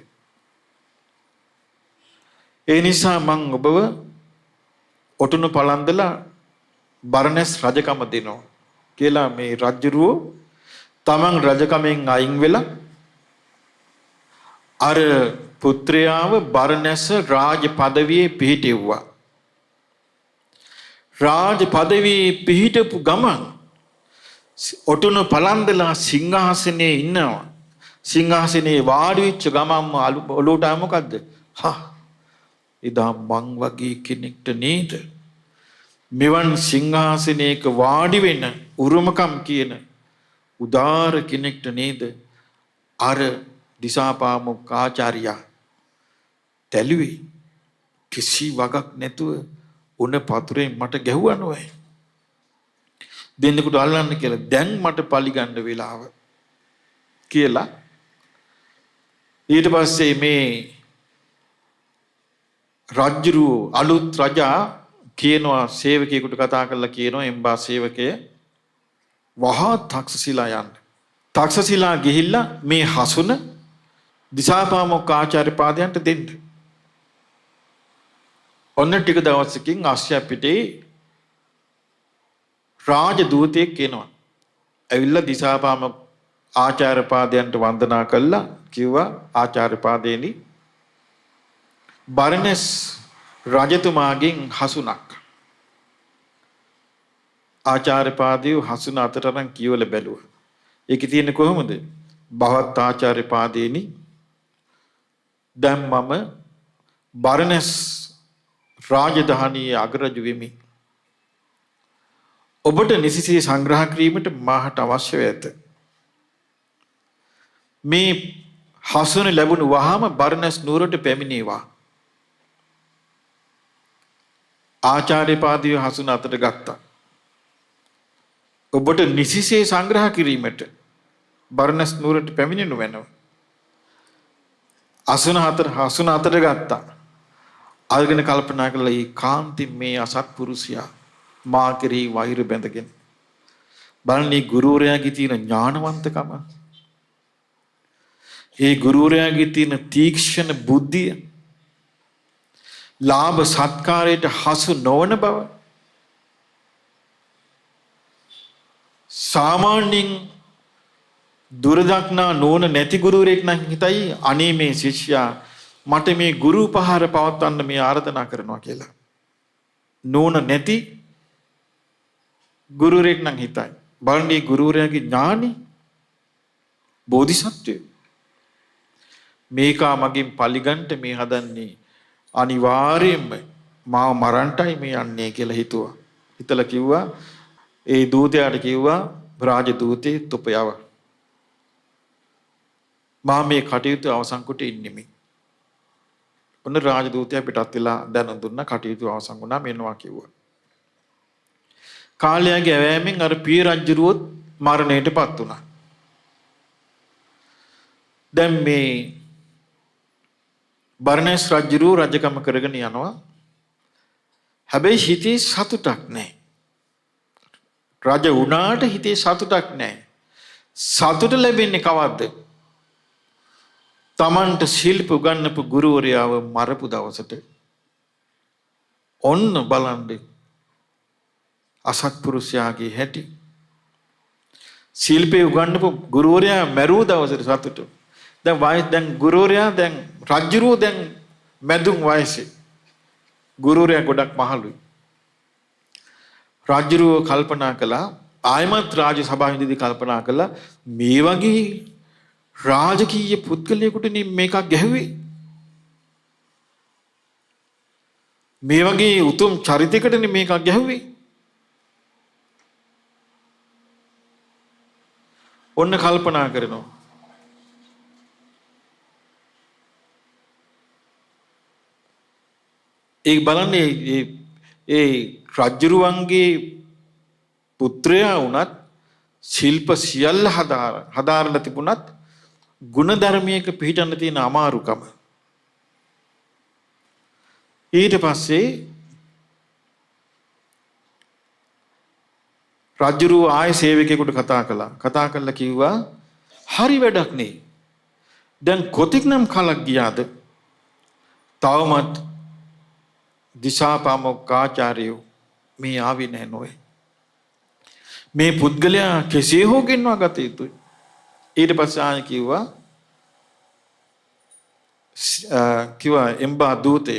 ඒ නිසා මං ඔබව ඔටුනු පලන්දලා බරණැස් රජකම දෙනවා කියලා මේ රජුරෝ තමන් රජකමෙන් අයින් වෙලා අර පුත්‍රයාව බරණැස් රාජ පදවියේ පිහිටෙව්වා. රාජ පදවියේ පිහිටපු ගමන් ඔටුනු පලන්දලා සිංහාසනේ ඉන්නවා. සිංහාසනේ වාඩි වෙච්ච ගමන්ම ඔලුවට මොකද්ද? එදා මං වගේ කෙනෙක්ට නේද මෙවන් සිංහාසනයක වාඩි වෙන උරුමකම් කියන උදාර කෙනෙක්ට නේද අර දිසාපාමොක් ආචාර්යා තැළුවේ කිසි වගක් නැතුව උණ පතුරෙන් මට ගැහුවා නෝයි දෙන්නෙකුට අල්ලන්න කියලා දැන් මට පලිගන්න වෙලාව කියලා ඊට පස්සේ මේ රජ්ජුරු අලුත් රජා කියනවා සේවකයෙකුට කතා කරලා කියනවා එම්බා සේවකය වහා තක්ෂශිලා යන්න. තක්ෂශිලා ගිහිල්ලා මේ හසුන දිසාපාමොක් ආචාර්ය පාදයන්ට දෙන්න. ඔන්න ටික දවසකින් අශ්‍ය පිටේ රාජ දූතයෙක් එනවා. ඇවිල්ලා දිසාපාමොක් ආචාර්ය පාදයන්ට වන්දනා කළා කිව්වා ආචාර්ය පාදේනි බරණැස් රජතුමාගෙන් හසුනක්. ආචාර්ය පාදයේ හසුන අතට අරන් කියවල බැලුවා. ඒකේ තියෙන්නේ කොහොමද? බවත් ආචාර්ය පාදේනි දැන් මම බරණැස් රාජධානියේ අගරජු වෙමි. ඔබට නිසිසේ සංග්‍රහ කිරීමට මාහට අවශ්‍ය වේ ඇත. මේ හසුන ලැබුණු වහාම බරණැස් නුවරට පැමිණේවා. ආචාර්ය පාදයේ හසුන අතට ගත්තා. ඔබට නිසිසේ සංග්‍රහ කිරීමට බරණැස් නුවරට පැමිණෙනු වෙනවා. හසුන අතට ගත්තා. අල්ගෙන කල්පනා කළා මේ කාන්ති මේ අසත්පුරුෂයා මා කෙරෙහි වෛර බැඳගෙන බලන්නේ ගුරුවරයාගේ තියෙන ඥානවන්තකම. ඒ ගුරුවරයාගේ තියෙන තීක්ෂණ බුද්ධිය ලාභ සත්කාරයට හසු නොවන බව සාමාන්‍යයෙන් දුරදක්නා නොවන නැති ගුරුවරයෙක් නම් හිතයි අනේ මේ ශිෂ්‍යයා මට මේ ගුරු උපහාර පවත්වන්න මේ ආරාධනා කරනවා කියලා. නොවන නැති ගුරුවරයෙක් නම් හිතයි. බලන්නේ ගුරුවරයාගේ ඥානි බෝධිසත්වය මේකා මගෙන් පලිගන්ට මේ හදන්නේ අනිවාර්යයෙන්ම මාව මරන්ටයි මේ යන්නේ කියලා හිතුවා. හිතලා කිව්වා ඒ දූතයාට කිව්වා රාජ දූතේ තොපයව. මා මේ කටයුතු අවසන් කොට ඉන්නෙමි. ඔන්න රාජ දූතයා පිටත් වෙලා දැනුම් දුන්නා කටයුතු අවසන් වුණා මෙන්නවා කිව්වා. කාලයගේ ඇවෑමෙන් අර පිය රජුරුවොත් මරණයටපත් වුණා. දැන් මේ බරණැස් රජුරුව රජකම කරගෙන යනවා. හැබැයි හිතේ සතුටක් නැහැ. රජ වුණාට හිතේ සතුටක් නැහැ. සතුට ලැබෙන්නේ කවද්ද? Tamanට ශිල්ප උගන්වපු ගුරුවරයාව මරපු දවසට ඔන්න බලන්න අසත්පුරුෂයාගේ හැටි. ශිල්පේ උගන්වපු ගුරුවරයා මැරූ දවසට සතුටු. දැන් ගුරුවරයා දැන් රජුරෝ දැන් මැදුම් වයසේ. ගුරුවරයා ගොඩක් මහලුයි. රජුරෝ කල්පනා කළා ආයමත් රාජ සභාවෙදී කල්පනා කළා මේ වගේ රාජකීය පුද්ගලයෙකුට මේකක් ගැහුවේ. මේ වගේ උතුම් චරිතයකට මේකක් ගැහුවේ. ඔන්න කල්පනා කරනවා. ඒ බලන්නේ ඒ රජුරුවන්ගේ පුත්‍රයා වුණත් ශිල්ප සියල්ල හදාරලා තිබුණත් ගුණධර්මයක පිළිටන්න තියෙන අමාරුකම. ඊට පස්සේ රජුරුව ආයේ සේවකයෙකුට කතා කළා කිව්වා හරි වැඩක් නේ. දැන් කොතික්නම් කලක් ගියාද? තවමත් දිසාපාමොක්කාචාර්යෝ මේ ආවේ නැහැ නෝයි. මේ පුද්ගලයා කෙසේ හෝ ගෙන්වා ගත යුතුයි. ඊට පස්සේ ආයෙ කිව්වා එම්බා දූතය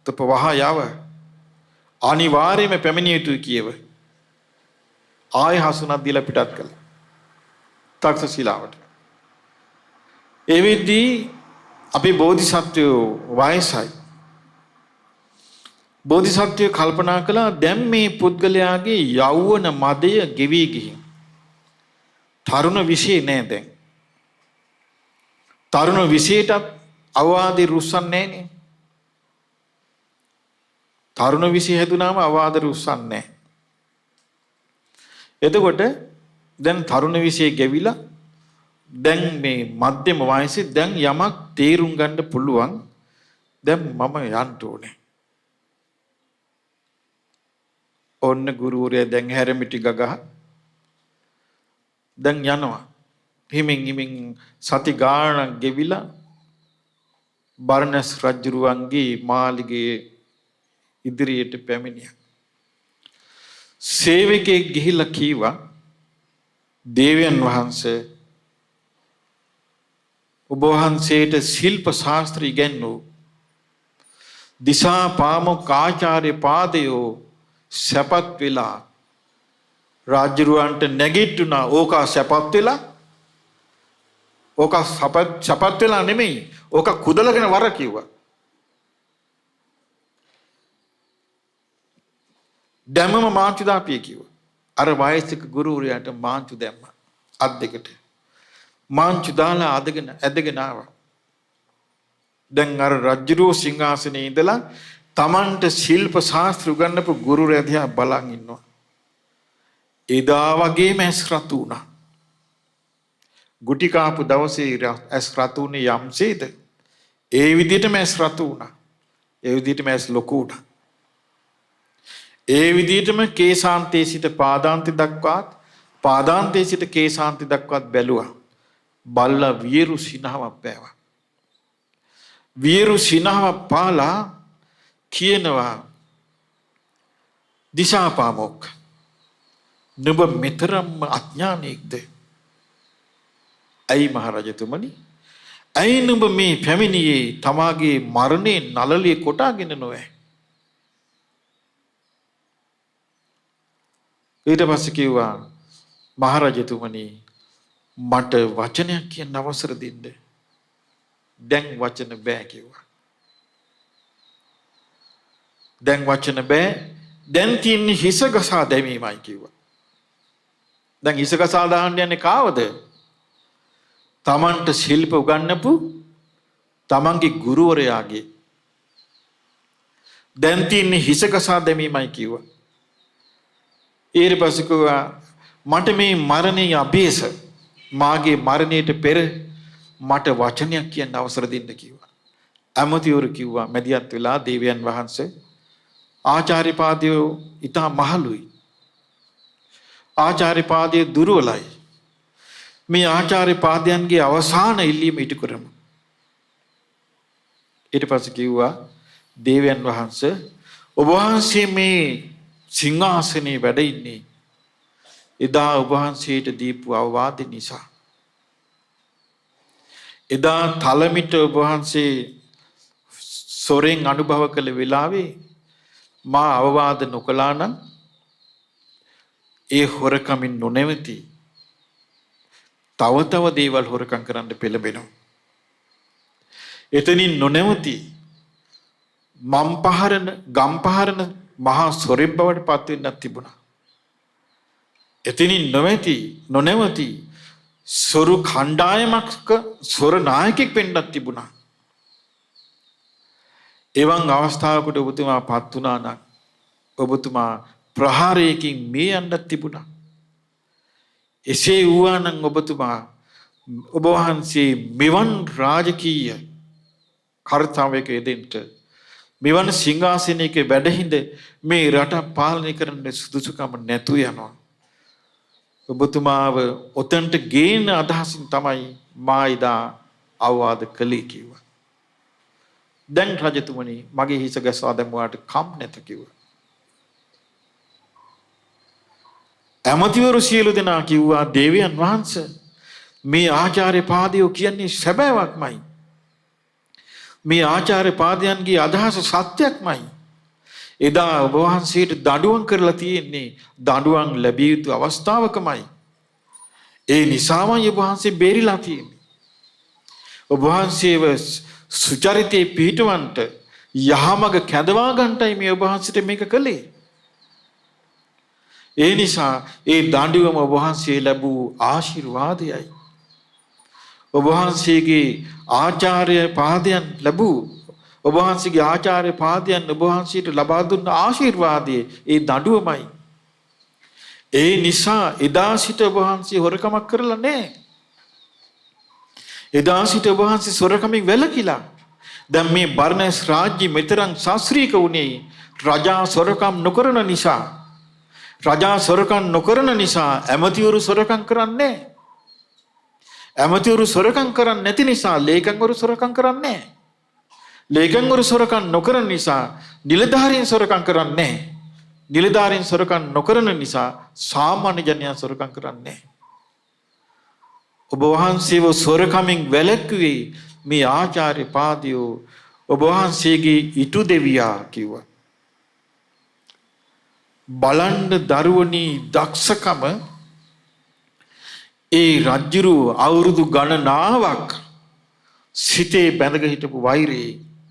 තප වහ යව අනිවාර්යයෙන්ම පැමිණිය යුතුයි කියව. ආයෙ හසුනක් දීලා පිටත් කළා. තක්ෂශිලාවට. ඒ වෙද්දී අපි බෝධිසත්වයෝ වයසයි. බෝධිසත්වය කල්පනා කළා දැන් මේ පුද්ගලයාගේ යෞවන මදය ගෙවි ගිහින් තරුණ විශේ නෑ දැන්. තරුණ විශේටත් අවවාදේ රුස්සන්නේ නෑනේ. තරුණ විශේ හැදුනාම අවවාද රුස්සන්නේ නෑ. එතකොට දැන් තරුණ විශේ ගෙවිලා දැන් මේ මධ්‍යම වයසේ දැන් යමක් තේරුම් ගන්න පුළුවන්. දැන් මම යන්න ඕනේ. ඔන්න ගුරුවරයා දැන් හැරමිටි ගගහ දැන් යනවා. හිමින් සති ගාණක් ගෙවිලා බර්ණස් රජුරුවන්ගේ මාලිගයේ ඉදිරියට පැමිණියා. සේවකයෙක් ගිහිල්ලා කීවා දේවයන් වහන්සේ ඔබ වහන්සේට ශිල්ප ශාස්ත්‍ර ඉගෙනූ දිසාපාමොක් ආචාර්ය පාදයෝ සැපත් වෙලා රාජ්‍යරුවන්ට නැගිටුණා. ඕක සැපත් වෙලා ඕක සැපත් වෙලා නෙමෙයි ඕක කුදලගෙන වර කිව්වා. දැම්මම මාංචු දාපිය කිව්වා. අර වයසික ගුරුවරයාට මාංචු දැම්මා අත් දෙකට. මාංචු දාලා ඇදගෙන ආවා. දැන් අර රජුරෝ සිංහාසනේ ඉඳලා තමන්ට ශිල්ප ශාස්ත්‍ර උගන්වපු ගුරුවරයා දිහා බලන් ඉන්නවා. එදා වගේම ඇස් රතු වුණා. ගුටි කාපු දවසේ ඇස් රතු වුණේ යම්සේද ඒ විදිහටම ඇස් රතු වුණා. ඒ විදිහටම ඇස් ලොකු වුණා. ඒ විදිහටම කේසාන්තයේ සිට පාදාන්තය දක්වාත් පාදාන්තයේ සිට කේසාන්තය දක්වාත් බැලුවා. බල්ලා වියරු සිනහවක් පෑවා. වියරු සිනහවක් පාලා කියනවා දිසාපාමොක් නුඹ මෙතරම් අඥානෙක්ද? ඇයි මහරජතුමනි? ඇයි නුඹ මේ පැමිණියේ තමාගේ මරණේ නළලිය කොටාගෙන නොවේ? ඊට පස්සේ කිව්වා මහරජතුමනි මට වචනයක් කියන්න අවසර දෙන්න. දැන් වචන බෑ කිව්වා. දැන් වචන බෑ. දැන් තියන්නේ හිස ගසා දැමීමයි කිව්වා. දැන් හිස ගසා දාන්න යන්නේ කාවද? තමන්ට ශිල්ප උගන්වපු තමන්ගේ ගුරුවරයාගේ. දැන් තියන්නේ හිස ගසා දැමීමයි කිව්වා. ඊට පස්සේ කිව්වා මට මේ මරණයේ අභේස මාගේ මරණයට පෙර මට වචනයක් කියන්න අවසර දෙන්න කිව්වා. ඇමතිවරු කිව්වා මැදිහත් වෙලා දේවයන් වහන්සේ ආචාර්ය පාදයෝ ඊටා මහලුයි. ආචාර්ය පාදයේ දුර්වලයි. මේ ආචාර්ය පාදයන්ගේ අවසාන ඉල්ලීම ඉටු කරමු. ඊට පස්සේ කිව්වා දේවයන් වහන්සේ ඔබ වහන්සේ මේ සිංහාසනේ වැඩ ඉන්නේ එදා ඔබ වහන්සේට දීපු අවවාද නිසා. එදා තලමිට ඔබ වහන්සේ සොරෙන් අනුභව කළ වෙලාවේ මා අවවාද නොකළා නම් ඒ හොරකමින් නොනැවති තව දේවල් හොරකම් කරන්න පෙළඹෙනවා. එතනින් නොනැවති ගම් පහරන මහා සොරෙක් බවට පත් වෙන්නත් තිබුණා. එතනින් නොනැවති සොරු කණ්ඩායමක් සොර නායකෙක් වෙන්නත් තිබුණා. එවන් අවස්ථාවකට ඔබතුමා පත් වුණා නම් ඔබතුමා ප්‍රහාරයකින් මේ යන්නත් තිබුණා. එසේ වුණා නම් ඔබතුමා ඔබ වහන්සේ මෙවන් රාජකීය කර්තව්‍යයක යෙදෙන්න මෙවන් සිංහාසනයක වැඩහිඳ මේ රට පාලනය කරන්න සුදුසුකම නැතු යනවා. ඔබතුමාව ඔතනට ගේන අදහසින් තමයි මා ඉදා අවවාද කළේ කිව්වා. දැන් රජතුමනි මගේ හිස ගැස්වා දැමුවාට කම් නැත කිව්වා. ඇමතිවරු සියලු දෙනා කිව්වා දේවයන් වහන්සේ මේ ආචාර්ය පාදයෝ කියන්නේ සැබෑවක්මයි. මේ ආචාර්ය පාදයන්ගේ අදහස සත්‍යක්මයි. එදා ඔබ වහන්සේට දඬුවම් කරලා තියෙන්නේ දඬුවම් ලැබිය යුතු අවස්ථාවකමයි. ඒ නිසාමයි ඔබ වහන්සේ බේරිලා තියෙන්නේ. ඔබ වහන්සේව සුචරිතේ පිහිටවන්ට යහමඟ කැඳවා ගන්නටයි මේ ඔබ වහන්සේට මේක කළේ. ඒ නිසා ඒ දඬුවම ඔබ වහන්සේ ලැබූ ආශිර්වාදයයි. ඔබ වහන්සේගේ ආචාර්ය පාදයන් ලැබූ ඔබ වහන්සේගේ ආචාර්ය පාදයන් ඔබ වහන්සේට ලබා දුන්න ආශිර්වාදයේ ඒ දඬුවමයි. ඒ නිසා එදා සිට ඔබ වහන්සේ හොරකමක් කරලා නැහැ. එදා සිට ඔබ වහන්සේ සොරකමින් වැළකීලා. දැන් මේ බර්ණස් රාජ්‍ය මෙතරම් ශාස්ත්‍රීය වුණේ රජා සොරකම් නොකරන නිසා. රජා සොරකම් නොකරන නිසා ඇමතිවරු සොරකම් කරන්නේ නැහැ. ඇමතිවරු සොරකම් කරන්නේ නැති නිසා ලේකම්වරු සොරකම් කරන්නේ නැහැ. ලේකම්වරු සොරකම් නොකරන නිසා නිලධාරීන් සොරකම් කරන්නේ නැහැ. නිලධාරීන් සොරකම් නොකරන නිසා සාමාන්‍ය ජනයා සොරකම් කරන්නේ නැහැ. ඔබ වහන්සේව සොරකමින් වැළැක්වුවේ මේ ආචාර්ය පාදයෝ ඔබ වහන්සේගේ ඉටු දෙවියා කිව්වා. බලන්න දරුවනි දක්ෂකම ඒ රජ්ජුරු අවුරුදු ගණනාවක් සිතේ බැඳගෙන හිටපු වෛරේ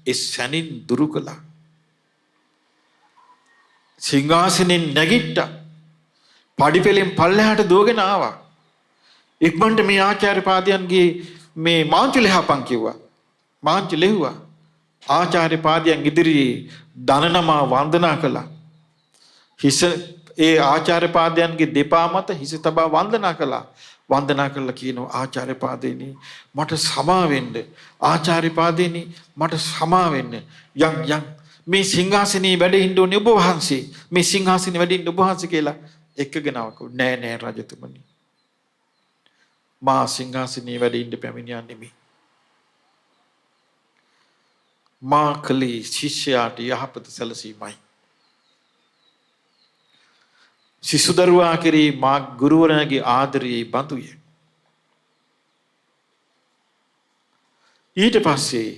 ඒ සැනින් දුරු කළා. සිංහාසනෙන් නැගිට්ටා. පඩිපෙළෙන් පල්ලෙහාට දුවගෙන ආවා. ඉක්මනට මේ ආචාර්ය පාදයන්ගේ මේ මාංචු ලෙහපන් කිව්වා. මාංචු ලෙහුවා. ආචාර්ය පාදයන් ඉදිරියේ දනනමා වන්දනා කළා. හිස ඒ ආචාර්ය පාදයන්ගේ දෙපා මත හිස තබා වන්දනා කළා. වන්දනා කළා කියනවා ආචාර්ය පාදේනි මට සමා වෙන්න. ආචාර්ය පාදේනි මට සමා වෙන්න. යම් මේ සිංහාසනේ වැඩ ඉන්න ඕනේ ඔබ වහන්සේ. මේ සිංහාසනේ වැඩ ඉන්න ඔබ වහන්සේ කියලා එක්කගෙන ආවක. නෑ රජතුමනි. මා සිංහාසනේ වැඩ ඉන්න පැමිණියා නෙමෙයි. මා කලේ ශිෂ්‍යයාට යහපත සැලසීමයි. සිසු දරුවා කෙරෙහි මා ගුරුවරයාගේ ආදරයේ බඳුය. ඊට පස්සේ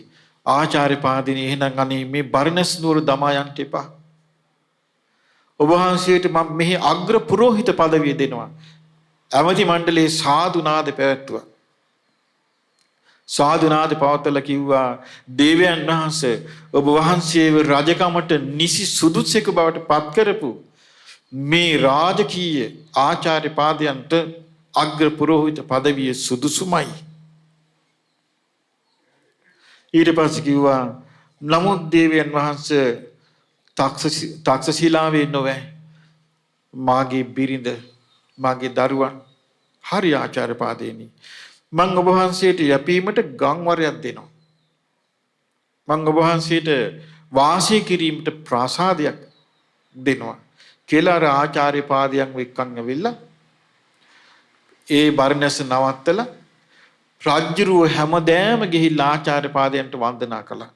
ආචාර්ය පාදිනේ එහෙනම් අනේ මේ බර්ණස් නුවර දමා යන්න එපා. ඔබ වහන්සේට මම මෙහි අග්‍ර පුරෝහිත পদවිය දෙනවා. ඇමති මණ්ඩලයේ සාදුනාද පැවැත්තුවා. සාදුනාද පවත්වලා කිව්වා දේවයන් වහන්සේ ඔබ වහන්සේව රජකමට නිසි සුදුසෙකු බවට පත් කරපු මේ රාජකීය ආචාර්ය පාදයන්ට අග්‍ර පුරෝහිත পদවිය සුදුසුමයි. ඊට පස්සේ කිව්වා නමුත් දේවයන් වහන්සේ තක්ෂශීලාවේ නොවේ. මාගේ බිරිඳ මාගේ දරුවන් හරි ආචාර්ය පාදේනි. මම ඔබ වහන්සේට යැපීමට ගම්වරයක් දෙනවා. මම ඔබ වහන්සේට වාසය කිරීමට ප්‍රාසාදයක් දෙනවා. කියලා ආචාර්ය පාදයන් එක්කන් ඇවිල්ලා ඒ බර්ණස් නවත්තලා රජුරුව හැමදෑම ගිහිල්ලා ආචාර්ය පාදයන්ට වන්දනා කළා.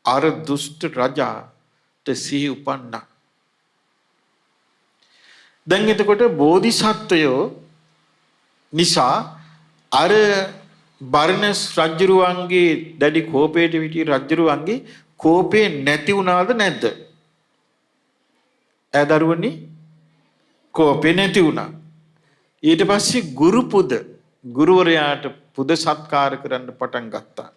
අර දුෂ්ට රජාට සිහි උපන්නා. දැන් එතකොට බෝධිසත්වයෝ නිසා අර බර්ණස් රජුරුවන්ගේ දැඩි කෝපයට පිටි රජුරුවන්ගේ කෝපේ නැති වුණාද නැද්ද? දරුවනි කෝපේ නැති වුණා. ඊට පස්සේ ගුරු පුද ගුරුවරයාට පුද සත්කාර කරන්න පටන් ගත්තා.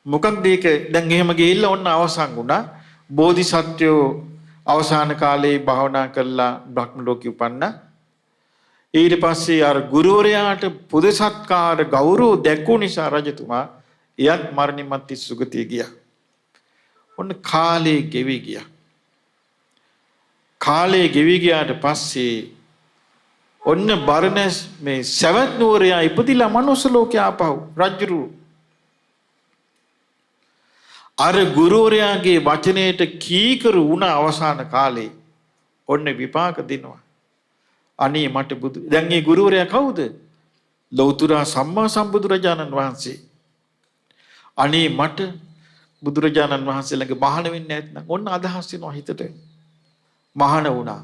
මොකක්ද ඒක? දැන් එහෙම ගිහිල්ලා ඔන්න අවසන් වුණා. බෝධිසත්වයෝ අවසාන කාලේ භාවනා කළා බ්‍රහ්ම ලෝකෙ උපන්නා. ඊට පස්සේ අර ගුරුවරයාට පුද සත්කාර ගෞරව දැක්වූ නිසා රජතුමා එයත් මරණින් මත්තේ සුගතිය ගියා. ඔන්න කාලේ ගෙවි ගියා. කාලේ ගෙවි ගියාට පස්සේ ඔන්න බර්ණස් මේ සවැත් නුවරයා ඉපදිලා මනුස්ස ලෝකේ ආපහු රජුරු අර ගුරුවරයාගේ වචනයට කීකරු වුණ අවසාන කාලේ ඔන්න විපාක දෙනවා. අනේ මට බුදු දැන් මේ ගුරුවරයා කවුද? ලෞතර සම්මා සම්බුදුරජාණන් වහන්සේ. අනේ මට බුදුරජාණන් වහන්සේ ළඟ මහාන වෙන්නේ නැත්නම් ඔන්න අදහස් වෙනවා හිතට. මහාන වුණා.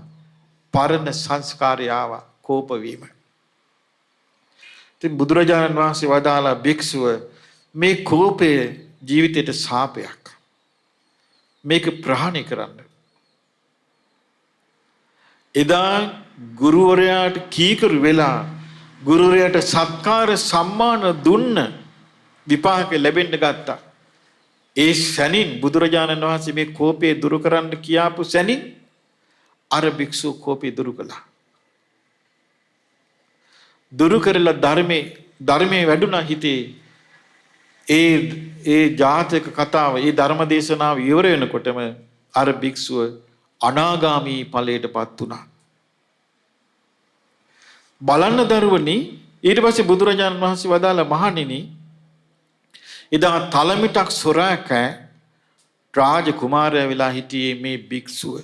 පරණ සංස්කාරය ආවා කෝප වීම. ඉතින් බුදුරජාණන් වහන්සේ වදාලා භික්ෂුව මේ කෝපය ජීවිතයට සාපයක්. මේක ප්‍රහාණය කරන්න. එදා ගුරුවරයාට කීකරු වෙලා ගුරුවරයාට සත්කාර සම්මාන දුන්න විපාක ලැබෙන්න ගත්තා. ඒ සැනින් බුදුරජාණන් වහන්සේ මේ කෝපය දුරු කරන්න කියාපු සැනින් අර භික්ෂුව කෝපය දුරු කළා. දුරු කරලා ධර්මයේ වැඩුණා හිතේ. ඒ ජාතක කතාව, ඒ ධර්ම දේශනාව ඉවර වෙනකොටම අර භික්ෂුව අනාගාමී ඵලයටපත් වුණා. බලන්න දරුවනි, ඊට පස්සේ බුදුරජාණන් වහන්සේ වදාළ මහණෙනි, එදා තලමිටක් සොරාක රාජ කුමාරයා වෙලා හිටියේ මේ භික්ෂුව.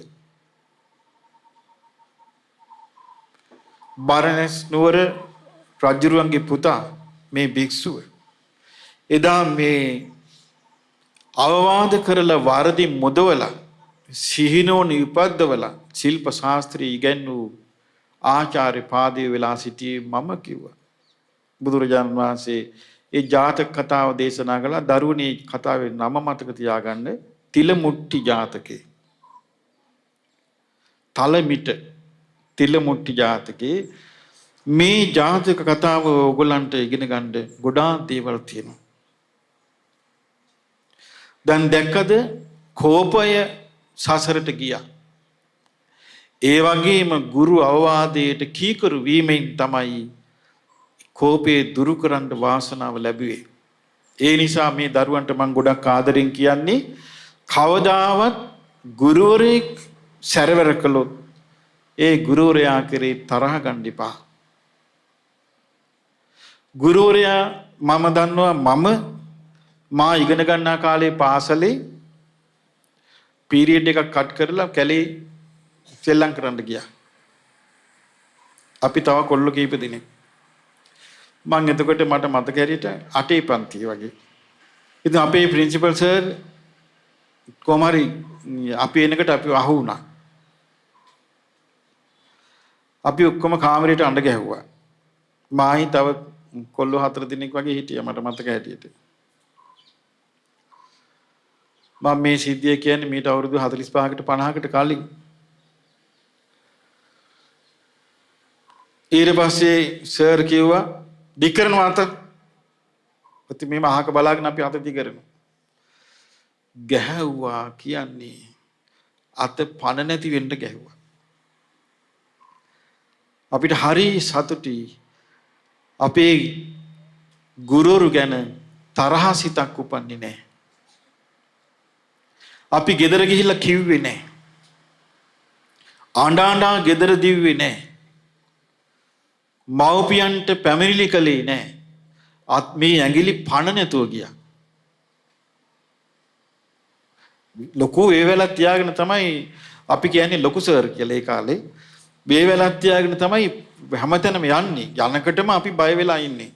බරණැස් නුවර රජුරුවන්ගේ පුතා මේ භික්ෂුව. එදා මේ අවවාද කරලා වරදි මුදවලා සිහිනෝන උපද්දවලා ශිල්ප ශාස්ත්‍රය ඉගෙනූ ආචාර්ය පාදයේ වෙලා සිටියේ මම කිව්වා. බුදුරජාණන් වහන්සේ ඒ ජාතක කතාව දේශනා කළා. දරුවනේ කතාවේ නම මතක තියාගන්න. තිලමුට්ටි ජාතකේ. තලමිට තිලමුට්ටි ජාතකේ මේ ජාතක කතාව ඔයගොල්ලන්ට ඉගෙන ගන්න ගොඩාක් දේවල් තියෙනවා. දැන් දැක්කද කෝපය සසරට ගියා. ඒ වගේම ගුරු අවවාදයට කීකරු වීමෙන් තමයි කෝපේ දුරු කරන්න වාසනාව ලැබුවේ. ඒ නිසා මේ දරුවන්ට මම ගොඩක් ආදරෙන් කියන්නේ කවදාවත් ගුරුවරයෙක් සැරවැර කළොත් ඒ ගුරුවරයා කෙරේ තරහ ගන්න එපා. ගුරුවරයා මම දන්නවා මා ඉගෙන ගන්නා කාලේ පාසලේ පීරියඩ් එකක් කට් කරලා කැලේ සෙල්ලම් කරන්න ගියා. අපි තව කොල්ල කීප දිනෙක. මම එතකොට මට මතක හැටියට 8 පන්තියේ වගේ. ඉතින් අපේ ප්‍රින්සිපල් සර් කොමාරි අපි එනකට අපි අහු වුණා. අපි ඔක්කොම කාමරේට අඬ ගැහුවා. මායි තව කොල්ල 4 දිනක් වගේ හිටියා මට මතක හැටියට. මම මේ සිද්ධිය කියන්නේ මීට අවුරුදු 45කට 50කට කලින්. ඊට පස්සේ සර් කිව්වා දිකරන වාත ප්‍රති මේ මහක බලාගෙන අපි අත දිගරනවා. ගැහුවා කියන්නේ අත පණ නැති වෙන්න ගැහුවා. අපිට හරි සතුටුයි. අපේ ගුරුවරු ගැන තරහ සිතක් උපන්නේ නැහැ. අපි ගෙදර ගිහිල්ලා කිව්වේ නැහැ. ආණ්ඩාණ්ඩා ගෙදර දිව්වේ නැහැ. මව්පියන්ට පැමිණිලි කළේ නැහැ. මේ ඇඟිලි පණ නැතුව ගියා. ලොකු ඒ වෙලාව තියාගෙන තමයි අපි කියන්නේ ලොකු සර් කියලා ඒ කාලේ. මේ වෙලාව තියාගෙන තමයි හැමතැනම යන්නේ. යනකටම අපි බය වෙලා ඉන්නේ.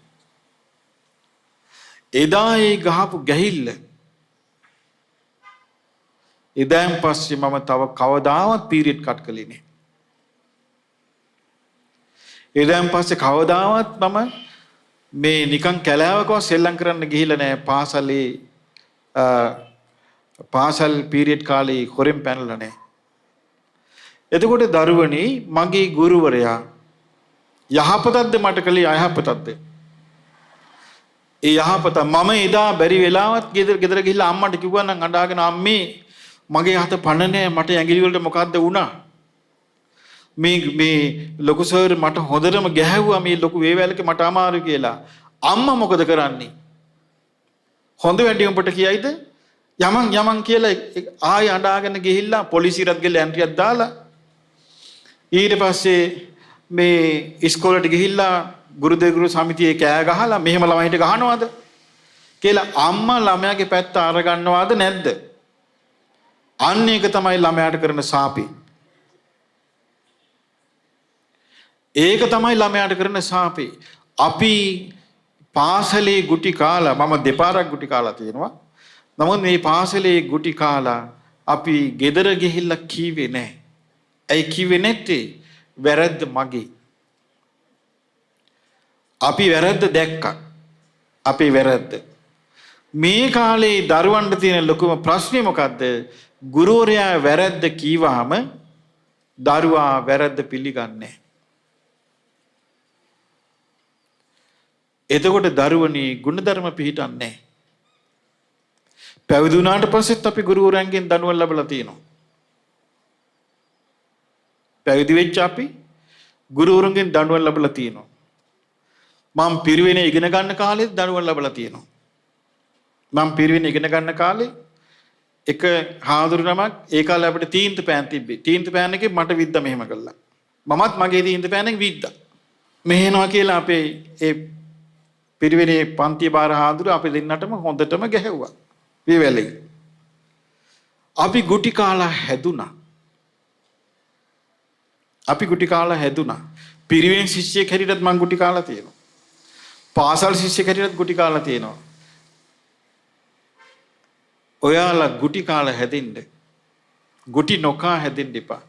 එදා ඒ ගහපු ගැහිල්ල ඉදන් පස්සේ මම තව කවදාවත් පීරියඩ් කට් කළේ නෑ. ඉදන් පස්සේ කවදාවත් මම මේ නිකන් කැලෑවකව සෙල්ලම් කරන්න ගිහිල්ලා නෑ. පාසල් පීරියඩ් කාලේ හොරෙන් පැනලා නෑ. එතකොට දරුවනි මගේ ගුරුවරයා යහපතක්ද මට කළේ අයහපතක්ද? ඒ යහපත මම එදා බැරි වෙලාවත් ගෙදර ගිහිල්ලා අම්මට කිව්වා නම් අඬාගෙන අම්මේ මගේ හත පණ නෑ මට ඇඟිලි වලට මොකද්ද වුණා? මේ ලොකු සර් මට හොඳටම ගැහැව්වා මේ ලොකු වේවැලක මට අමාරු කියලා. අම්මා මොකද කරන්නේ? හොඳ වැඩි උඹට කියයිද? යමන් කියලා ආයෙ අඬාගෙන ගිහිල්ලා පොලිසියට ගිහලා ඇන්ට්‍රියක් දාලා ඊට පස්සේ මේ ඉස්කෝලේට ගිහිල්ලා ගුරු සමිතියේ කෑ ගහලා මෙහෙම ළමයිට ගහනවද කියලා අම්මා ළමයාගේ පැත්ත අරගන්නවද නැද්ද? අන්න ඒක තමයි ළමයාට කරන සාපේ. ඒක තමයි ළමයාට කරන සාපේ. අපි පාසලේ ගුටි කාලා මම දෙපාරක් ගුටි කාලා තියෙනවා. නමුත් මේ පාසලේ ගුටි කාලා අපි ගෙදර ගිහිල්ලා කීවේ නැහැ. ඇයි කිව්වේ නැත්තේ? වැරද්ද මගේ. අපි වැරද්ද දැක්කා. අපේ වැරද්ද. මේ කාලේ දරුවන්ට තියෙන ලොකුම ප්‍රශ්නේ මොකද්ද? ගුරුවරයා වැරද්ද කීවහම දරුවා වැරද්ද පිළිගන්නේ නැහැ. එතකොට දරුවනි ගුණධර්ම පිළිටන්නේ නැහැ. පැවිදි වුණාට පස්සෙත් අපි ගුරුවරයන්ගෙන් දඬුවම් ලැබලා තියෙනවා. පැවිදි වෙච්ච අපි ගුරුවරුන්ගෙන් දඬුවම් ලැබලා තියෙනවා. මම පිරිවෙනේ ඉගෙන ගන්න කාලෙත් දඬුවම් ලැබලා තියෙනවා. මම පිරිවෙනේ ඉගෙන ගන්න කාලේ එක හාමුදුරු නමක් ඒ කාලේ අපිට තීන්ත පෑන් තිබ්බේ. තීන්ත පෑන් එකේ මට විද්දා මෙහෙම කළා. මමත් මගේ තීන්ත පෑන් එක විද්දා. මෙහෙනවා කියලා අපේ ඒ පිරිවෙනේ පන්ති බාර හාමුදුරු අපි දෙන්නටම හොඳටම ගැහැව්වා. මේ වෙලේ. අපි ගුටි කාලා හැදුනා. අපි ගුටි කාලා හැදුනා. පිරිවෙන් ශිෂ්‍යයෙක් හැටියටත් මම ගුටි කාලා තියෙනවා. පාසල් ශිෂ්‍යයෙක් හැටියටත් ගුටි කාලා තියෙනවා. ඔයාලා ගුටි කාලා හැදෙන්න. ගුටි නොකා හැදෙන්න එපා.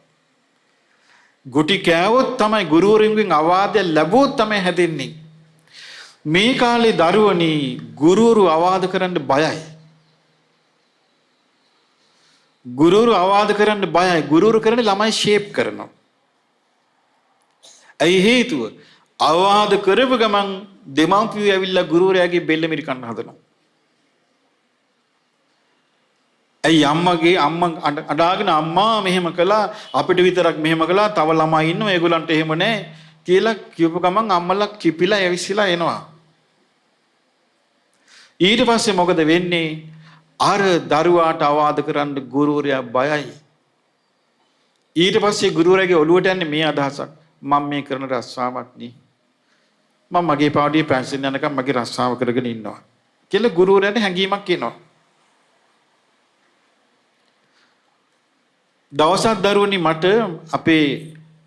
ගුටි කෑවොත් තමයි ගුරුවරුන්ගෙන් අවවාදය ලැබුවොත් තමයි හැදෙන්නේ. මේ කාලේ දරුවනි ගුරුවරු අවවාද කරන්න බයයි. ගුරුවරු අවවාද කරන්න බයයි. ගුරුවරු කරන්නේ ළමයි ෂේප් කරනවා. ඇයි හේතුව? අවවාද කරව ගමන් දෙමව්පියෝ ඇවිල්ලා ගුරුවරයාගේ බෙල්ල මිරිකන්න හදනවා. ඇයි අම්මා අඬාගෙන අම්මා මෙහෙම කළා අපිට විතරක් මෙහෙම කළා තව ළමයි ඉන්නවා ඒගොල්ලන්ට එහෙම නැහැ කියලා කියපු ගමන් අම්මලා කිපිලා ඇවිස්සලා එනවා. ඊට පස්සේ මොකද වෙන්නේ? අර දරුවාට අවවාද කරන්න ගුරුවරයා බයයි. ඊට පස්සේ ගුරුවරයාගේ ඔළුවට යන්නේ මේ අදහසක්. මම මේ කරන රස්සාවක් නේ. මම මගේ පාඩියේ පැන්සල් යනකම් මගේ රස්සාව කරගෙන ඉන්නවා කියලා ගුරුවරයාට හැඟීමක් එනවා. දවසක් දරුවනි මට අපේ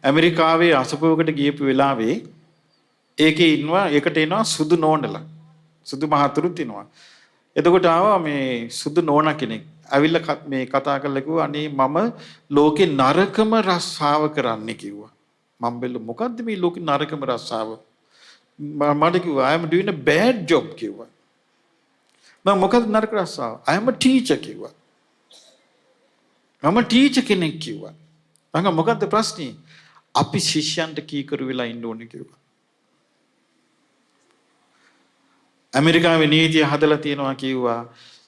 ඇමරිකාවේ අසපුවකට ගියපු වෙලාවේ ඒකට එනවා සුදු නෝනලා. සුදු මහතුරුත් එනවා. එතකොට ආවා මේ සුදු නෝනා කෙනෙක්. ඇවිල්ලා මේ කතා කරලා කිව්වා අනේ මම ලෝකේ නරකම රස්සාව කරන්නේ කිව්වා. මම බැලු මොකද්ද මේ ලෝකේ නරකම රස්සාව? මට කිව්වා I am doing a bad job කිව්වා. මම මොකද්ද නරක රස්සාව? I am a teacher කිව්වා. මම ටීචර් කෙනෙක් කිව්වා. මම මොකද්ද ප්‍රශ්නේ? අපි ශිෂ්‍යයන්ට කීකරු වෙලා ඉන්න ඕනේ කිව්වා. ඇමරිකාවේ නීතිය හදලා තියෙනවා කිව්වා.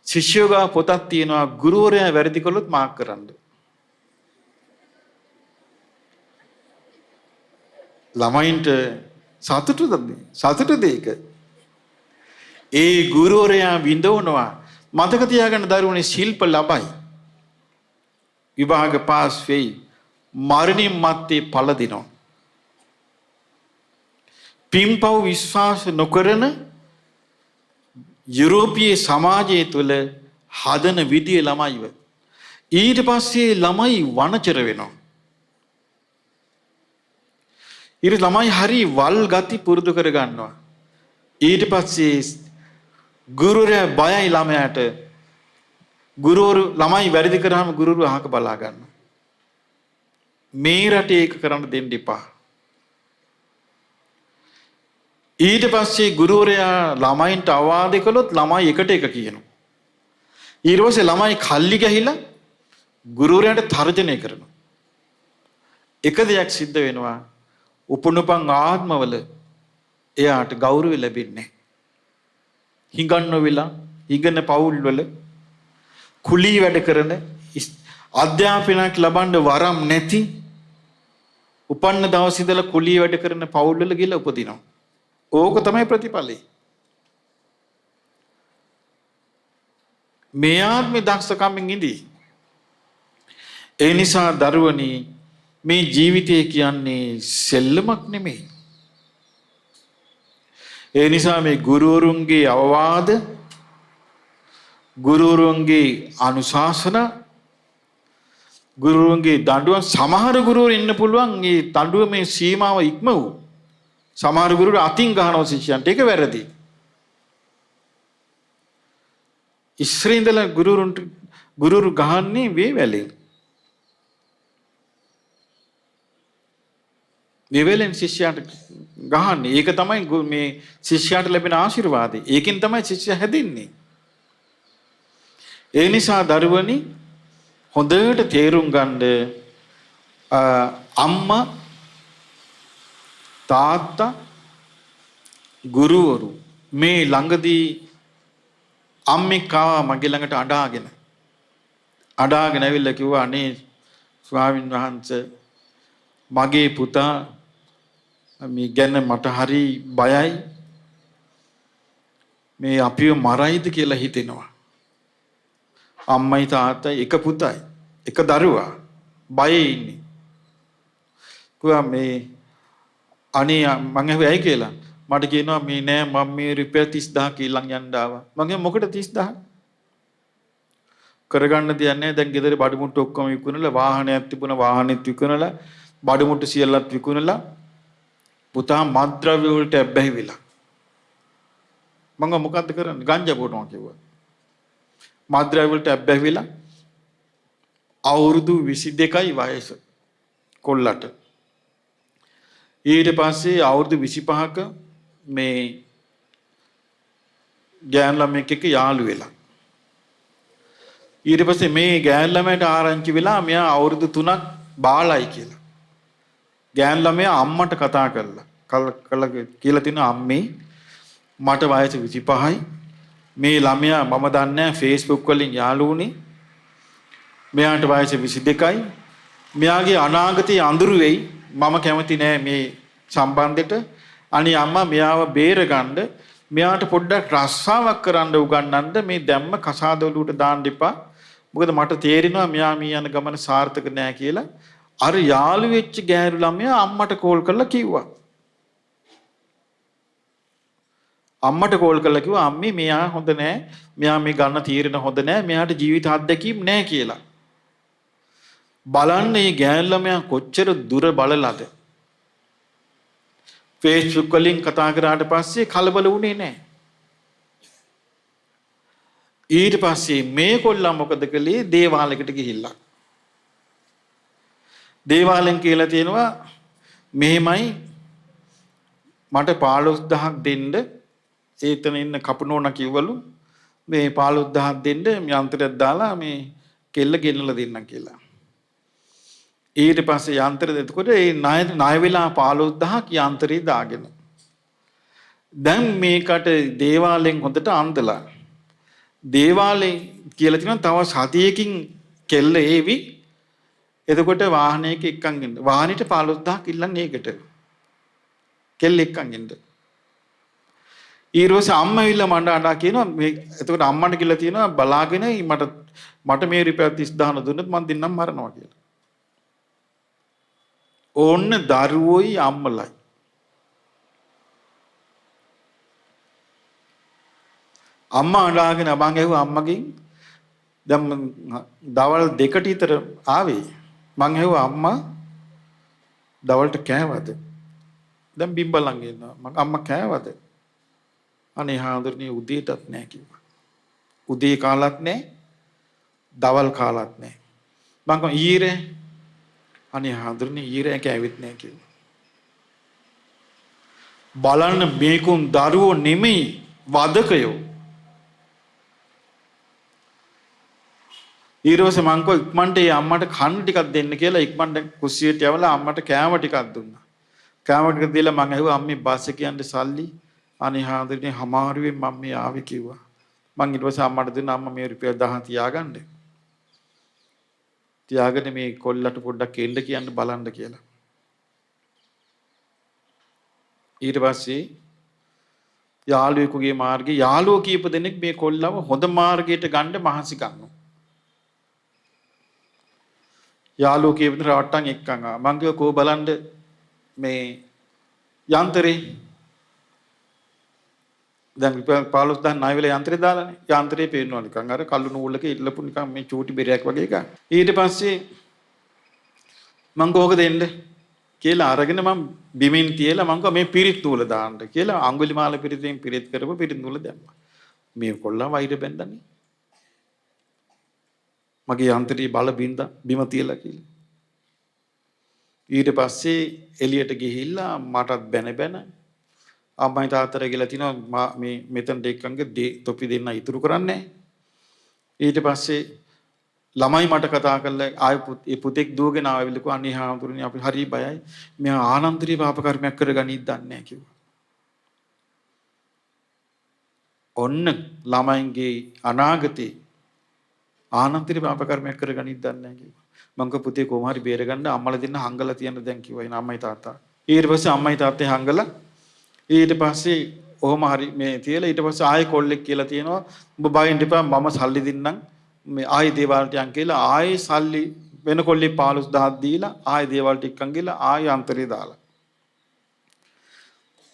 ශිෂ්‍යයෝ ගාව පොතක් තියෙනවා ගුරුවරයා වැරදි කළොත් මාක් කරන්න. ළමයින්ට සතුටුද ඒක? ඒ ගුරුවරයා විඳවනවා. මතක තියාගන්න දරුවනේ ශිල්ප ලබයි. විභාග පාස් වෙයි. මරණින් මත්තේ ඵල දිනවා. පින්පව් විශ්වාස නොකරන යුරෝපීය සමාජය තුළ හදන විදිය ළමයිව. ඊට පස්සේ ළමයි වනචර වෙනවා. ඊට ළමයි හරි වල් ගති පුරුදු කර ගන්නවා. ඊට පස්සේ ගුරුවරයා බයයි ළමයාට ගුරුවරු ළමයි වැරදි කරාම ගුරුවරු අහක බලා ගන්නවා. මේ රටේ ඒක කරන්න දෙන්න එපා. ඊට පස්සේ ගුරුවරයා ළමයින්ට අවවාද කළොත් ළමයි එකට එක කියනවා. ඊට පස්සේ ළමයි කල්ලි ගහිලා ගුරුවරයාට තර්ජනය කරනවා. එක දෙයක් සිද්ධ වෙනවා. උපනුපන් ආත්මවල එයාට ගෞරවය ලැබෙන්නේ නැහැ. හිඟන්න වෙලා හිඟන පවුල් වල කුලී වැඩ කරන අධ්‍යාපනයක් ලබන්න වරම් නැති උපන්න දවස් ඉඳලා කුලී වැඩ කරන පවුල් වල ගිහලා උපදිනවා. ඕක තමයි ප්‍රතිඵලය. මේ ආත්මේ දක්ෂකමින් ඉඳී. ඒ නිසා දරුවනි මේ ජීවිතය කියන්නේ සෙල්ලමක් නෙමෙයි. ඒ නිසා මේ ගුරුවරුන්ගේ අවවාද ගුරුවරුන්ගේ අනුශාසන ගුරුවරුන්ගේ දඬුවම් සමහර ගුරුවරු ඉන්න පුළුවන් මේ දඬුවම මේ සීමාව ඉක්ම වූ සමහර ගුරුවරු අතින් ගහනවා ශිෂ්‍යයන්ට ඒක වැරදි. ඉස්සරින් ඉඳලා ගුරුවරු ගහන්නේ වේවැලෙන්. වේවැලෙන් ශිෂ්‍යයාට ගහන්නේ. ඒක තමයි මේ ශිෂ්‍යයාට ලැබෙන ආශිර්වාදය. ඒකෙන් තමයි ශිෂ්‍යයා හැදෙන්නේ. ඒ නිසා දරුවනි හොඳට තේරුම් ගන්න අම්මා තාත්තා ගුරුවරු මේ ළඟදී අම්මෙක් ආවා මගේ ළඟට අඬාගෙන ඇවිල්ලා කිව්වා අනේ ස්වාමීන් වහන්සේ මගේ පුතා මේ ගැන මට හරි බයයි මේ අපිව මරයිද කියලා හිතෙනවා. අම්මයි තාත්තයි එක පුතයි එක දරුවා බයේ ඉන්නේ. කිව්වා මේ අනේ මං ඇහුවයි කියලා. මට කියනවා මේ නෑ මම මේ රුපියල් 30000 කීලන් යන්න ආවා. මං කිව්වා මොකටද 30000? කරගන්න දෙයක් නෑ. දැන් ගෙදර බඩු මුට්ටු ඔක්කොම විකුණලා වාහනයක් තිබුණා වාහනෙත් විකුණලා බඩු මුට්ටු සියල්ලත් විකුණලා පුතා මත්ද්‍රව්‍ය වලට ඇබ්බැහි වෙලා. මං මොකද්ද කරන්නේ? ගංජා බොනවා කිව්වා. මත්ද්‍රව්‍ය වලට ඇබ්බැහි වෙලා අවුරුදු 22යි වයස කොල්ලට. ඊට පස්සේ අවුරුදු 25ක මේ ගෑන් ළමෙක් එක්ක යාළු වෙලා. ඊට පස්සේ මේ ගෑන් ළමයට ආරංචි වෙලා මෙයා අවුරුදු 3ක් බාලයි කියලා. ගෑන් ළමයා අම්මට කතා කළා. කියලා තිනවා අම්මේ මට වයස 25යි. මේ ළමයා මම දන්නේ නැහැ Facebook වලින් යාළු වුණේ. මෙයාට වයස 22යි. මෙයාගේ අනාගතය අඳුරු වෙයි. මම කැමති නෑ මේ සම්බන්ධෙට. අනේ අම්මා මෙයාව බේරගන්න මෙයාට පොඩ්ඩක් රස්සාවක් කරන්න උගන්වන්න මේ දැම්ම කසාදවලුවට දාන්න එපා. මොකද මට තේරෙනවා මෙයා මේ යන ගමන සාර්ථක නෑ කියලා. අර යාළු වෙච්ච ගෑනු ළමයා අම්මට කෝල් කරලා කිව්වා. අම්මට කෝල් කරලා කිව්වා අම්මේ මෙයා හොඳ නෑ. මෙයා මේ ගන්න තීරණ හොඳ නෑ. මෙයාට ජීවිත අත්දැකීම් නෑ කියලා. බලන්න මේ ගෑනු ළමයා කොච්චර දුර බලලාද. Facebook වලින් කතා කරාට පස්සේ කලබල වුණේ නැහැ. ඊට පස්සේ මේ කොල්ලා මොකද කළේ? දේවාලයකට ගිහිල්ලා. දේවාලෙන් කියලා තියෙනවා මෙහෙමයි මට 15000ක් දෙන්න. ඒතන ඉන්න කපුනෝනා කිව්වලු මේ 15000ක් දෙන්න යන්ත්‍රයක් දාලා මේ කෙල්ල ගෙනලා දෙන්නම් කියලා. ඊට පස්සේ යන්ත්‍රය දෙතකොට ඒ ණය වෙලා 15000ක් යන්ත්‍රය දාගෙන. දැන් මේකට දේවාලෙන් හොඳට අන්දලා. දේවාලේ කියලා තියෙනවා තව සතියකින් කෙල්ල ඒවි. එතකොට වාහනයක එක්කන් ඉන්න. වාහනෙට 15000ක් ඉල්ලන්නේ ඒකට. කෙල්ල එක්කන් ඉන්න. ඊරෝස අම්මා ඇවිල්ලා මඩ අඬා කියනවා මේ එතකොට අම්මට කියලා තියෙනවා බලාගෙන මට මේ රුපියල් 30000 දුන්නොත් මං දෙන්නම් මරනවා කියලා. ඕන්න දරුවෝයි අම්මලයි. අම්මා අඬාගෙන මං ඇහුවා අම්මගෙන් දැන් දවල් 2ට විතර ආවේ. මං ඇහුවා අම්මා දවල්ට කෑවද? දැන් බිම්බලන් ඉන්නවා. මං අම්මා කෑවද? අනේ හාමුදුරනේ උදේටත් නෑ කිව්වා. උදේ කාලත් නෑ දවල් කාලත් නැහැ. මං කිව්වා ඊරේ අනේ හඳුරන්නේ ඊරේ කෑවිත් නැහැ කිව්වා. බලන්න මේකුන් දරුවෝ නෙමෙයි වදකයෝ. ඊරෝසේ මං කිව්වා ඉක්මනට ඒ අම්මට කන්න ටිකක් දෙන්න කියලා ඉක්මනට කුස්සියට යවලා අම්මට කෑම ටිකක් දුන්නා. කෑම ටික දීලා මං ඇහුවා අම්මේ බස් එක යන්න සල්ලි අනේ හාඳුනේ හමාරුවෙන් මම මේ ආවේ කිව්වා. මං ඊට පස්සේ අම්මට දුන්නා අම්මා මේ රුපියල් 1000 තියාගන්න. තියාගෙන මේ කොල්ලට පොඩ්ඩක් එන්න කියන්න බලන්න කියලා. ඊට පස්සේ යාළුවෙකුගේ මාර්ගේ යාළුවෝ කීප දෙනෙක් මේ කොල්ලව හොඳ මාර්ගයට ගන්න මහන්සි ගන්නවා. යාළුවෝ කීප දෙනෙක් රවට්ටන් එක්කන් ආ. මං කිව්වා කෝ බලන්න මේ යන්ත්‍රේ දැන් 15000 ණය වෙලා යන්ත්‍රේ දාලානේ. යන්ත්‍රේ පේනවා නිකන් අර කළු නූලක ඉල්ලපු නිකන් මේ චූටි බෙරයක් වගේ එකක්. ඊට පස්සේ මං කෝක දෙන්න කියලා අරගෙන මම බිමින් තියලා මං කිව්වා මේ පිරිත් නූල දාන්න කියලා අඟුලිමාල පිරිතෙන් පිරිත් කරපු පිරිත් නූල දැම්මා. මේ කොල්ලා වෛර බැඳන්නේ. මගේ යන්ත්‍රේ බල බින්ද බිම තියලා කියලා. ඊට පස්සේ එළියට ගිහිල්ලා මටත් බැන අම්මයි තාත්තට කියලා තිනවා මේ මෙතනට එක්කන්ගේ තොපි දෙන්න ඉතුරු කරන්නේ. ඊට පස්සේ ළමයි මට කතා කරලා ආය පුතෙක් දුවගෙන ආවිලකෝ අනේ හාමුදුරනේ අපි හරි බයයි. මෙයා ආනන්තරී පාප කර්මයක් කරගනිත් දන්නේ නැහැ කිව්වා. ඔන්න ළමයින්ගේ අනාගතේ ආනන්තරී පාප කර්මයක් කරගනිත් දන්නේ නැහැ කිව්වා. මං කිව්වා පුතේ කොහොම හරි බේරගන්න අම්මලා දෙන්න හංගලා තියන්න දැන් කිව්වා. එන අම්මයි තාත්තා. ඊට පස්සේ අම්මයි තාත්තේ හංගලා ඊට පස්සේ ඔහොම හරි මේ තියලා ඊට පස්සේ ආයෙ කොල්ලෙක් කියලා තියෙනවා ඔබ බයින් දෙපා මම සල්ලි දෙන්නම් මේ ආයෙ දේවාලට යන් කියලා ආයෙ සල්ලි වෙන කොල්ලේ 15000 දීලා ආයෙ දේවාලට එක්කන් ගිහලා ආයෙ අන්තරේ දාලා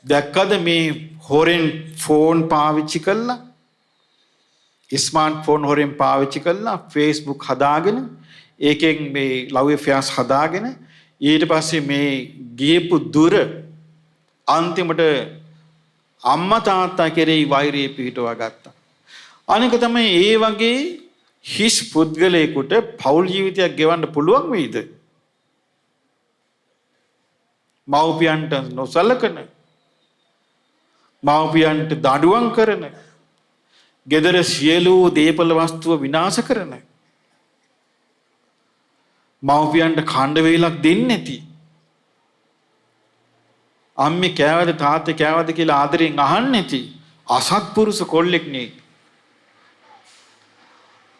දැක්කද මේ හොරෙන් ෆෝන් පාවිච්චි කළා ස්මාර්ට් ෆෝන් හොරෙන් පාවිච්චි කළා Facebook හදාගෙන ඒකෙන් මේ ලව් ඇෆෙයර්ස් හදාගෙන ඊට පස්සේ මේ ගියපු දුර අන්තිමට අම්මා තාත්තා කෙරෙහි වෛරය පිහිටවා ගත්තා. අනික තමයි ඒ වගේ හිස් පුද්ගලයෙකුට පෞල් ජීවිතයක් ගෙවන්න පුළුවන් වෙයිද? මව්පියන්ට නොසලකන, මව්පියන්ට දඬුවම් කරන, gedara සියලු දේපල වස්තුව විනාශ කරන, මව්පියන්ට ඛණ්ඩ වේලක් දෙන්නේ නැති අම්මේ කෑවද තාත්තේ කෑවද කියලා ආදරෙන් අහන්නේ නැති අසත්පුරුෂ කොල්ලෙක් නේ.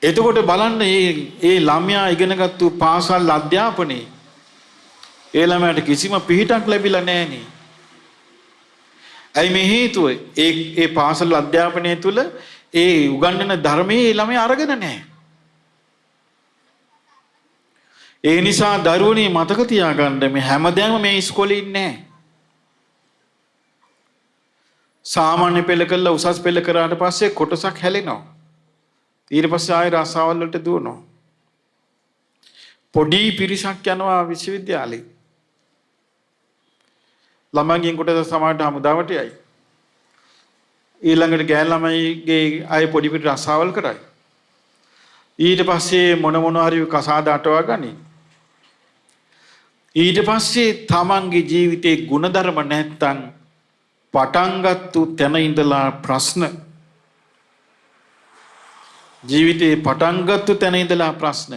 එතකොට බලන්න මේ ළමයා ඉගෙනගත්තු පාසල් අධ්‍යාපනයේ ඒ ළමයාට කිසිම පිහිටක් ලැබිලා නැහැ නේ. ඇයි මේ හේතුව? ඒ පාසල් අධ්‍යාපනය තුල ඒ උගන්වන ධර්මයේ ළමයා අරගෙන නැහැ. ඒ නිසා දරුවනේ මතක තියාගන්න මේ හැමදේම මේ ඉස්කෝලේ ඉන්නේ නැහැ. සාමාන්‍ය පෙළ කළා උසස් පෙළ කරාට පස්සේ කොටසක් හැලෙනවා. ඊට පස්සේ ආයෙ රසාවල් වලට දුවනවා. පොඩි පිරිසක් යනවා විශ්වවිද්‍යාලේ. ළමයින්ගෙන් කොටස සමාජයට හමුදාවට යයි. ඊළඟට ගෑන් ළමයිගේ ආයෙ පොඩි පිට රසාවල් කරයි. ඊට පස්සේ මොන හරි කසාද අටවා ගනි. ඊට පස්සේ තමන්ගේ ජීවිතේ ಗುಣධර්ම නැත්තම් පටන්ගත්තු තැන ඉඳලා ප්‍රශ්න ජීවිතේ පටන්ගත්තු තැන ඉඳලා ප්‍රශ්න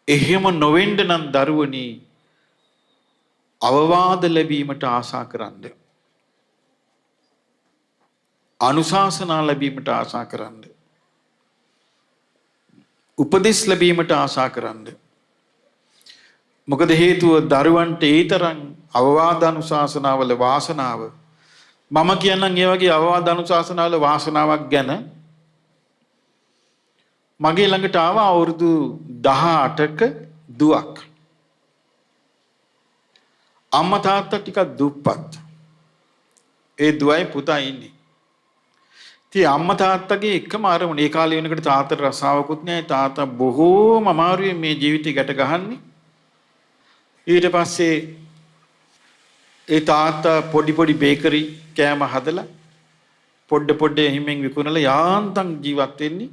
එහෙම නොවෙන්න නම් දරුවනි අවවාද ලැබීමට ආශා කරන්න අනුශාසනා ලැබීමට ආශා කරන්න උපදෙස් ලැබීමට ආශා කරන්න මොකද හේතුව දරුවන්ට ඒ තරම් අවවාද අනුශාසනාවල වාසනාව මම කියන්නම් ඒ වගේ අවවාද අනුශාසනාවල වාසනාවක් ගැන මගේ ළඟට ආවා අවුරුදු 18ක දුවක්. අම්මා තාත්තා ටිකක් දුප්පත්. ඒ දුවයි පුතා ඉන්නේ. ඉතින් අම්මා තාත්තගේ එකම අරමුණ ඒ කාලේ වෙනකොට තාත්තට රසාවකුත් නැහැ. තාත්තා බොහෝම අමාරුවෙන් මේ ජීවිතේ ගැට ගහන්නේ. ඊට පස්සේ ඒ තාත්තා පොඩි බේකරි කෑම හදලා පොඩ එහිමෙන් විකුණලා යාන්තම් ජීවත් වෙන්නේ.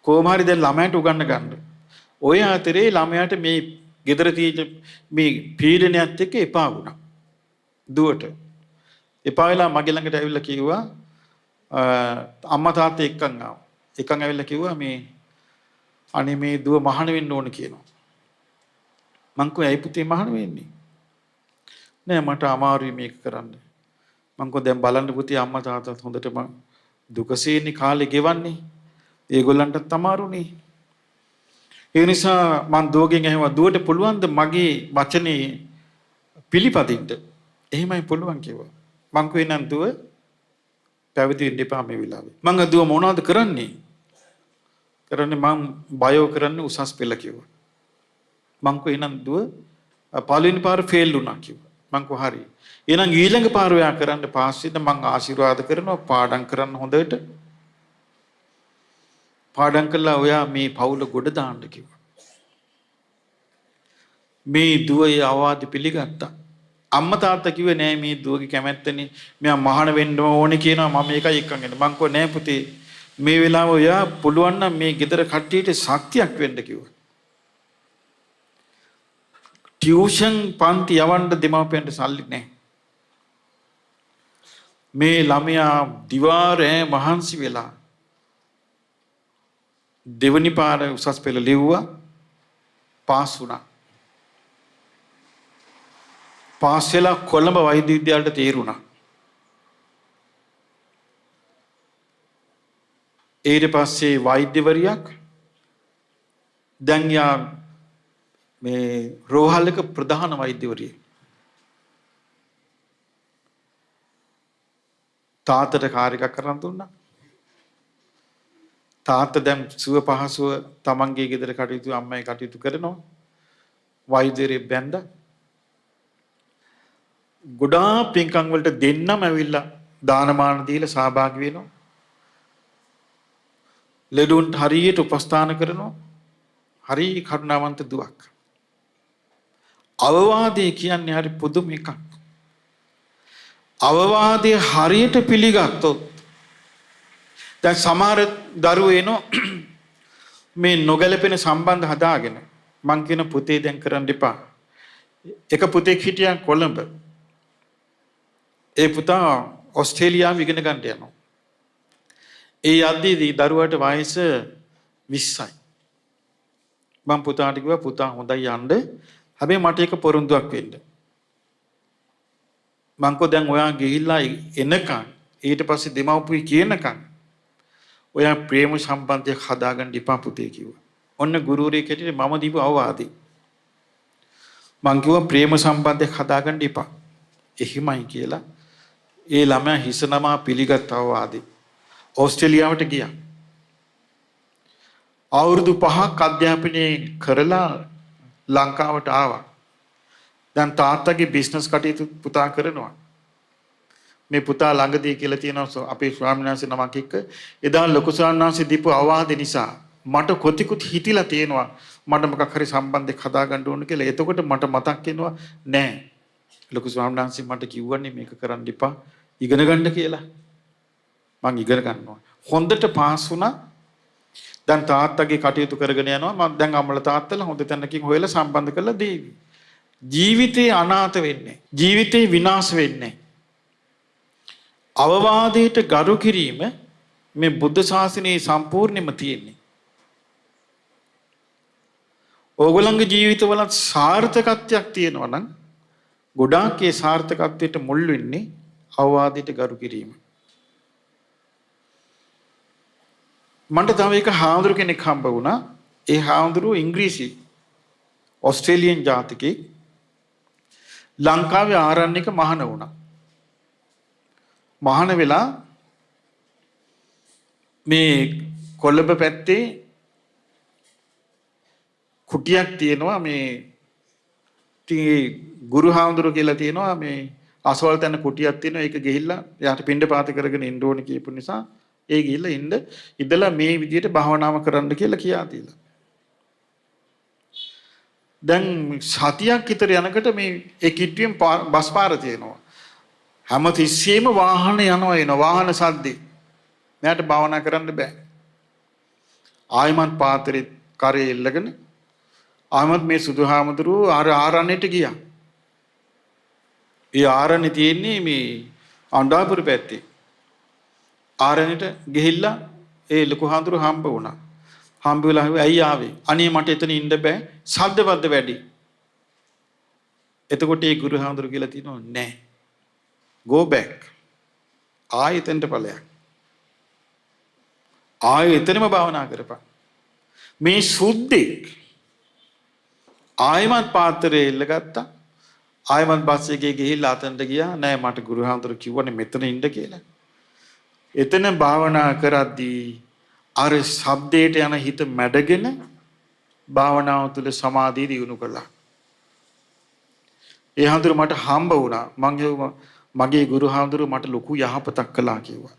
කොහොම හරි දැන් ළමයට උගන්න ගන්න. ඔය අතරේ ළමයාට මේ ගෙදර තියෙන මේ පීඩනයත් එක්ක එපා වුණා. දුවට. එපා වෙලා මගේ ළඟට ඇවිල්ලා කිව්වා අම්මා තාත්තා එක්කන් ආවා. එක්කන් ඇවිල්ලා කිව්වා මේ අනේ මේ දුව මහාන වෙන්න ඕන කියනවා. මං කිව්වා ඇයි පුතේ මහාන වෙන්නේ? නෑ මට අමාරුයි මේක කරන්න. මං කිව්වා දැන් බලන්න පුතේ අම්මා තාත්තාත් හොඳටම දුකසේනි කාලේ ගෙවන්නේ. ඒගොල්ලන්ටත් අමාරුනේ. ඒ නිසා මං දුවගෙන් ඇහුවා දුවට පුළුවන්ද මගේ වචනේ පිළිපදින්න? එහෙමයි පුළුවන් කිව්වා. මං කිව්වේ නම් දුව පැවිදි වෙන්න එපා මේ වෙලාවේ. මං දුව මොනවද කරන්නේ? කරන්නේ මං බයෝ කරන්නේ උසස් පෙළ කිව්වා. මං කිව්වා එහෙනම් දුව පළවෙනි පාර ෆේල් වුණා කිව්වා. මං කිව්වා හරි. එහෙනම් ඊළඟ පාර ඔයා කරන්න පාස් වෙන්න මං ආශිර්වාද කරනවා පාඩම් කරන්න හොඳට. පාඩම් කළා ඔයා මේ පවුල ගොඩ දාන්න කිව්වා. මේ දුවේ අවවාද පිළිගත්තා. අම්මා තාත්තා කිව්වේ නෑ මේ දුවගේ කැමැත්තනේ මෙයා මහාන වෙන්න ඕනේ කියනවා මම ඒකයි එක්කන් එන්නේ. මං කිව්වා නෑ පුතේ මේ වෙලාව ඔයා පුළුවන් නම් මේ ගෙදර කට්ටියට ශක්තියක් වෙන්න කිව්වා. ටියුෂන් පන්ති යවන්න දෙමාපියන්ට සල්ලි නෑ. මේ ළමයා දිවා රෑ මහන්සි වෙලා දෙවනි පාර උසස් පෙළ ලිව්වා පාස් වුණා. පාස් වෙලා කොළඹ වෛද්‍ය විද්‍යාලයට තේරුණා. ඊට පස්සේ වෛද්‍යවරියක් දැන් යා මේ රෝහලක ප්‍රධාන වෛද්‍යවරිය. තාත්තට කාර් එකක් කරන් දුන්නා. තාත්තා දැන් සුව පහසුව තමන්ගේ ගෙදර කටයුතු අම්මයි කටයුතු කරනවා. වෛද්‍යරේ බැඳ ගොඩාක් පින්කම් වලට දෙන්නම ඇවිල්ලා දානමාන දීලා සහභාගී වෙනවා. ලෙඩුන්ට හරියට උපස්ථාන කරනවා. හරි කරුණාවන්ත දුවක්. අවවාදේ කියන්නේ හරි පුදුම එකක්. අවවාදේ හරියට පිළිගත්තොත් දැන් සමහර දරුවෝ එනෝ මේ නොගැලපෙන සම්බන්ධ හදාගෙන මං කියන පුතේ දැන් කරන්න එපා. එක පුතෙක් හිටියා කොළඹ. ඒ පුතා ඕස්ට්‍රේලියාව ඉගෙන ගන්න යනවා. ඒ යද්දී දරුවාට වයස 20යි. මම පුතාට කිව්වා පුතා හොඳයි යන්න. හැබැයි මට එක පොරොන්දුවක් වෙන්න. මං කෝ දැන් ඔයා ගිහිල්ලා එනකන් ඊට පස්සේ දෙමව්පිය කියනකන් ඔයා ප්‍රේම සම්බන්ධයක් හදාගන්න ඉපා පුතේ කිව්වා. ඔන්න ගුරුවරයෙක් හැටියට මම දීපු අවවාදේ. මං කිව්වා ප්‍රේම සම්බන්ධයක් හදාගන්න ඉපා. එහිමයි කියලා ඒ ළමයා හිස නමා පිළිගත් අවවාදේ. ඕස්ට්‍රේලියාවට ගියා. අවුරුදු 5ක් අධ්‍යාපනය කරලා ලංකාවට ආවා. දැන් තාත්තගේ බිස්නස් කටයුතු පුතා කරනවා. මේ පුතා ළඟදී කියලා තියෙනවා අපේ ස්වාමීන් වහන්සේ නමක් එක්ක එදා ලොකු ස්වාමීන් වහන්සේ දීපු අවවාද නිසා මට කොතිකුත් හිතිලා තියෙනවා මට මොකක් හරි සම්බන්ධයක් හදාගන්න ඕන කියලා. එතකොට මට මතක් වෙනවා නෑ ලොකු ස්වාමීන් වහන්සේ මට කිව්වනේ මේක කරන්න එපා ඉගෙන ගන්න කියලා. මං ඉගෙන ගන්නවා. හොඳට පාස් වුණා. දැන් තාත්තගේ කටයුතු කරගෙන යනවා. මම දැන් අම්මලා තාත්තලා හොඳ තැනකින් හොයලා සම්බන්ධ කරලා දෙවි. ජීවිතේ අනාථ වෙන්නේ. ජීවිතේ විනාශ වෙන්නේ. අවවාදයට ගරු කිරීම මේ බුද්ධ ශාසනයේ සම්පූර්ණයෙන්ම තියෙන්නේ. ඕගොල්ලන්ගේ ජීවිතවල සාර්ථකත්වයක් තියෙනවා නම් ගොඩාක් ඒ සාර්ථකත්වයට මුල් වෙන්නේ අවවාදයට ගරු කිරීම. මන්ට තව එක හාමුදුරු කෙනෙක් හම්බ වුණා. ඒ හාමුදුරුව ඉංග්‍රීසි ඕස්ට්‍රේලියන් ජාතිකයෙක්. ලංකාවේ ආරණ්‍යක මහාන වුණා. මහාන වෙලා මේ කොළඹ පැත්තේ කුටියක් තියෙනවා. මේ ගුරු හාමුදුරුව කියලා තියෙනවා. මේ අසවල් තැන කුටියක් තියෙනවා. ඒක ගිහිල්ලා යාට පින්ඩ පාත කරගෙන ඉන්න ඕනේ කියපු නිසා ඒ ගිහිල්ලා ඉඳලා මේ විදිහට භාවනාව කරන්න කියලා කියා දීලා. දැන් සතියක් විතර යනකොට මේ ඒ කිට්ටුවෙන් බස් පාර තියෙනවා. හැම තිස්සෙම වාහන යනවා එනවා වාහන සද්දේ. මට භාවනා කරන්න බෑ. ආයමත් පාත්‍රේ කරේ එල්ලගෙන ආයමත් මේ සුදුහාමුදුරු ආරණ්‍යට ගියා. ඒ ආරණ්‍යේ තියෙන්නේ මේ අඬාපුර පැත්තේ. ආරණ්‍යට ගිහිල්ලා ඒ ලොකු හාමුදුරු හම්බ වුණා. හම්බ වෙලා ඇයි ආවේ? අනේ මට එතන ඉන්න බෑ. ශබ්දවද්ද වැඩි. එතකොට ඒ ගුරු හාමුදුරු කියලා තිනෝ නෑ. go back. ආයෙතෙන්ට ඵලයක්. ආයෙතෙන්ම භාවනා කරපන්. මේ සුද්ධෙක් ආයමත් පාත්‍රයේ එල්ලගත්තා. ආයමත් බස් එකේ ගිහිල්ලා අතනට ගියා. නෑ මට ගුරු හාමුදුරු කිව්වනේ මෙතන ඉන්න කියලා. එතන භාවනා කරද්දී අර ශබ්දයට යන හිත මැඩගෙන භාවනාව තුළ සමාධිය දියුණු කළා. ඒ හාමුදුරු මට හම්බ වුණා. මගේ ගුරු හාමුදුරු මට ලොකු යහපතක් කළා කිව්වා.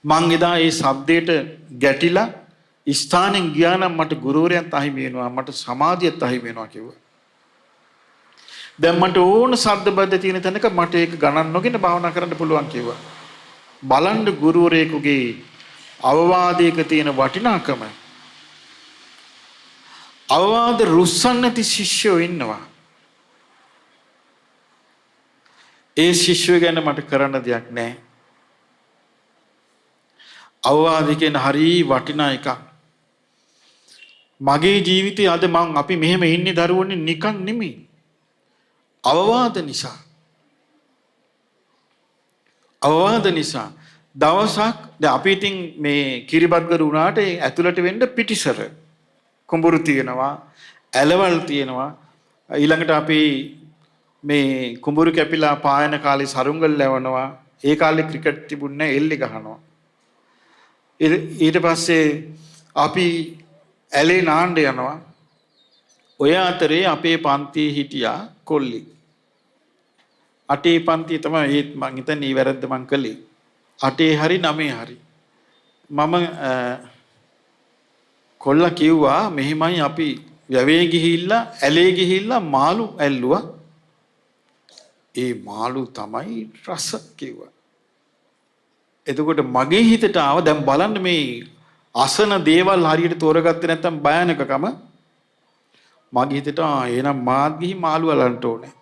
මං එදා ඒ ශබ්දයට ගැටිලා ස්ථානෙන් ගියා නම් මට ගුරුවරයන්ට අහිමි වෙනවා, මට සමාධියත් අහිමි වෙනවා කිව්වා. දැන් මට ඕන ශබ්ද බද්ධ තියෙන තැනක මට ඒක ගණන් නොගෙන භාවනා කරන්න පුළුවන් කිව්වා. බලන්න ගුරුවරයෙකුගේ අවවාදයක තියෙන වටිනාකම. අවවාද රුස්සන් නැති ශිෂ්‍යයෝ ඉන්නවා. ඒ ශිෂ්‍යය ගැන මට කරන්න දෙයක් නැහැ. අවවාද කියන හරි වටිනා එකක්. මගේ ජීවිතේ අද අපි මෙහෙම ඉන්නේ දරුවෝනේ නිකන් නෙමෙයි. අවවාද නිසා. අවවාද නිසා දවසක් දැන් අපි ඉතින් මේ කිරිබත්ගරු වුණාට ඇතුළට වෙන්න පිටිසර කුඹුරු තියෙනවා, ඇලවල් තියෙනවා. ඊළඟට අපි මේ කුඹුරු කැපිලා පායන කාලේ සරුංගල් ලැවනවා. ඒ කාලේ ක්‍රිකට් තිබුණේ නැහැ, එල්ලි ගහනවා. ඊට පස්සේ අපි ඇලේ නාන්න යනවා. ඔය අතරේ අපේ පන්තියේ හිටියා කොල්ලි. 8 පන්තිය තමයි ඒත් මං හිතන්නේ වැරද්ද මං කළේ. 8 හරි 9 හරි. මම කොල්ලා කිව්වා මෙහිමයි අපි වැවේ ගිහිල්ලා ඇලේ ගිහිල්ලා මාළු ඇල්ලුවා. ඒ මාළු තමයි රස කිව්වා. එතකොට මගේ හිතට ආව දැන් බලන්න මේ අසන දේවල් හරියට තෝරගත්තේ නැත්තම් භයානකකම මගේ හිතට එහෙනම් මාත් ගිහි මාළු අලන්න ඕනේ.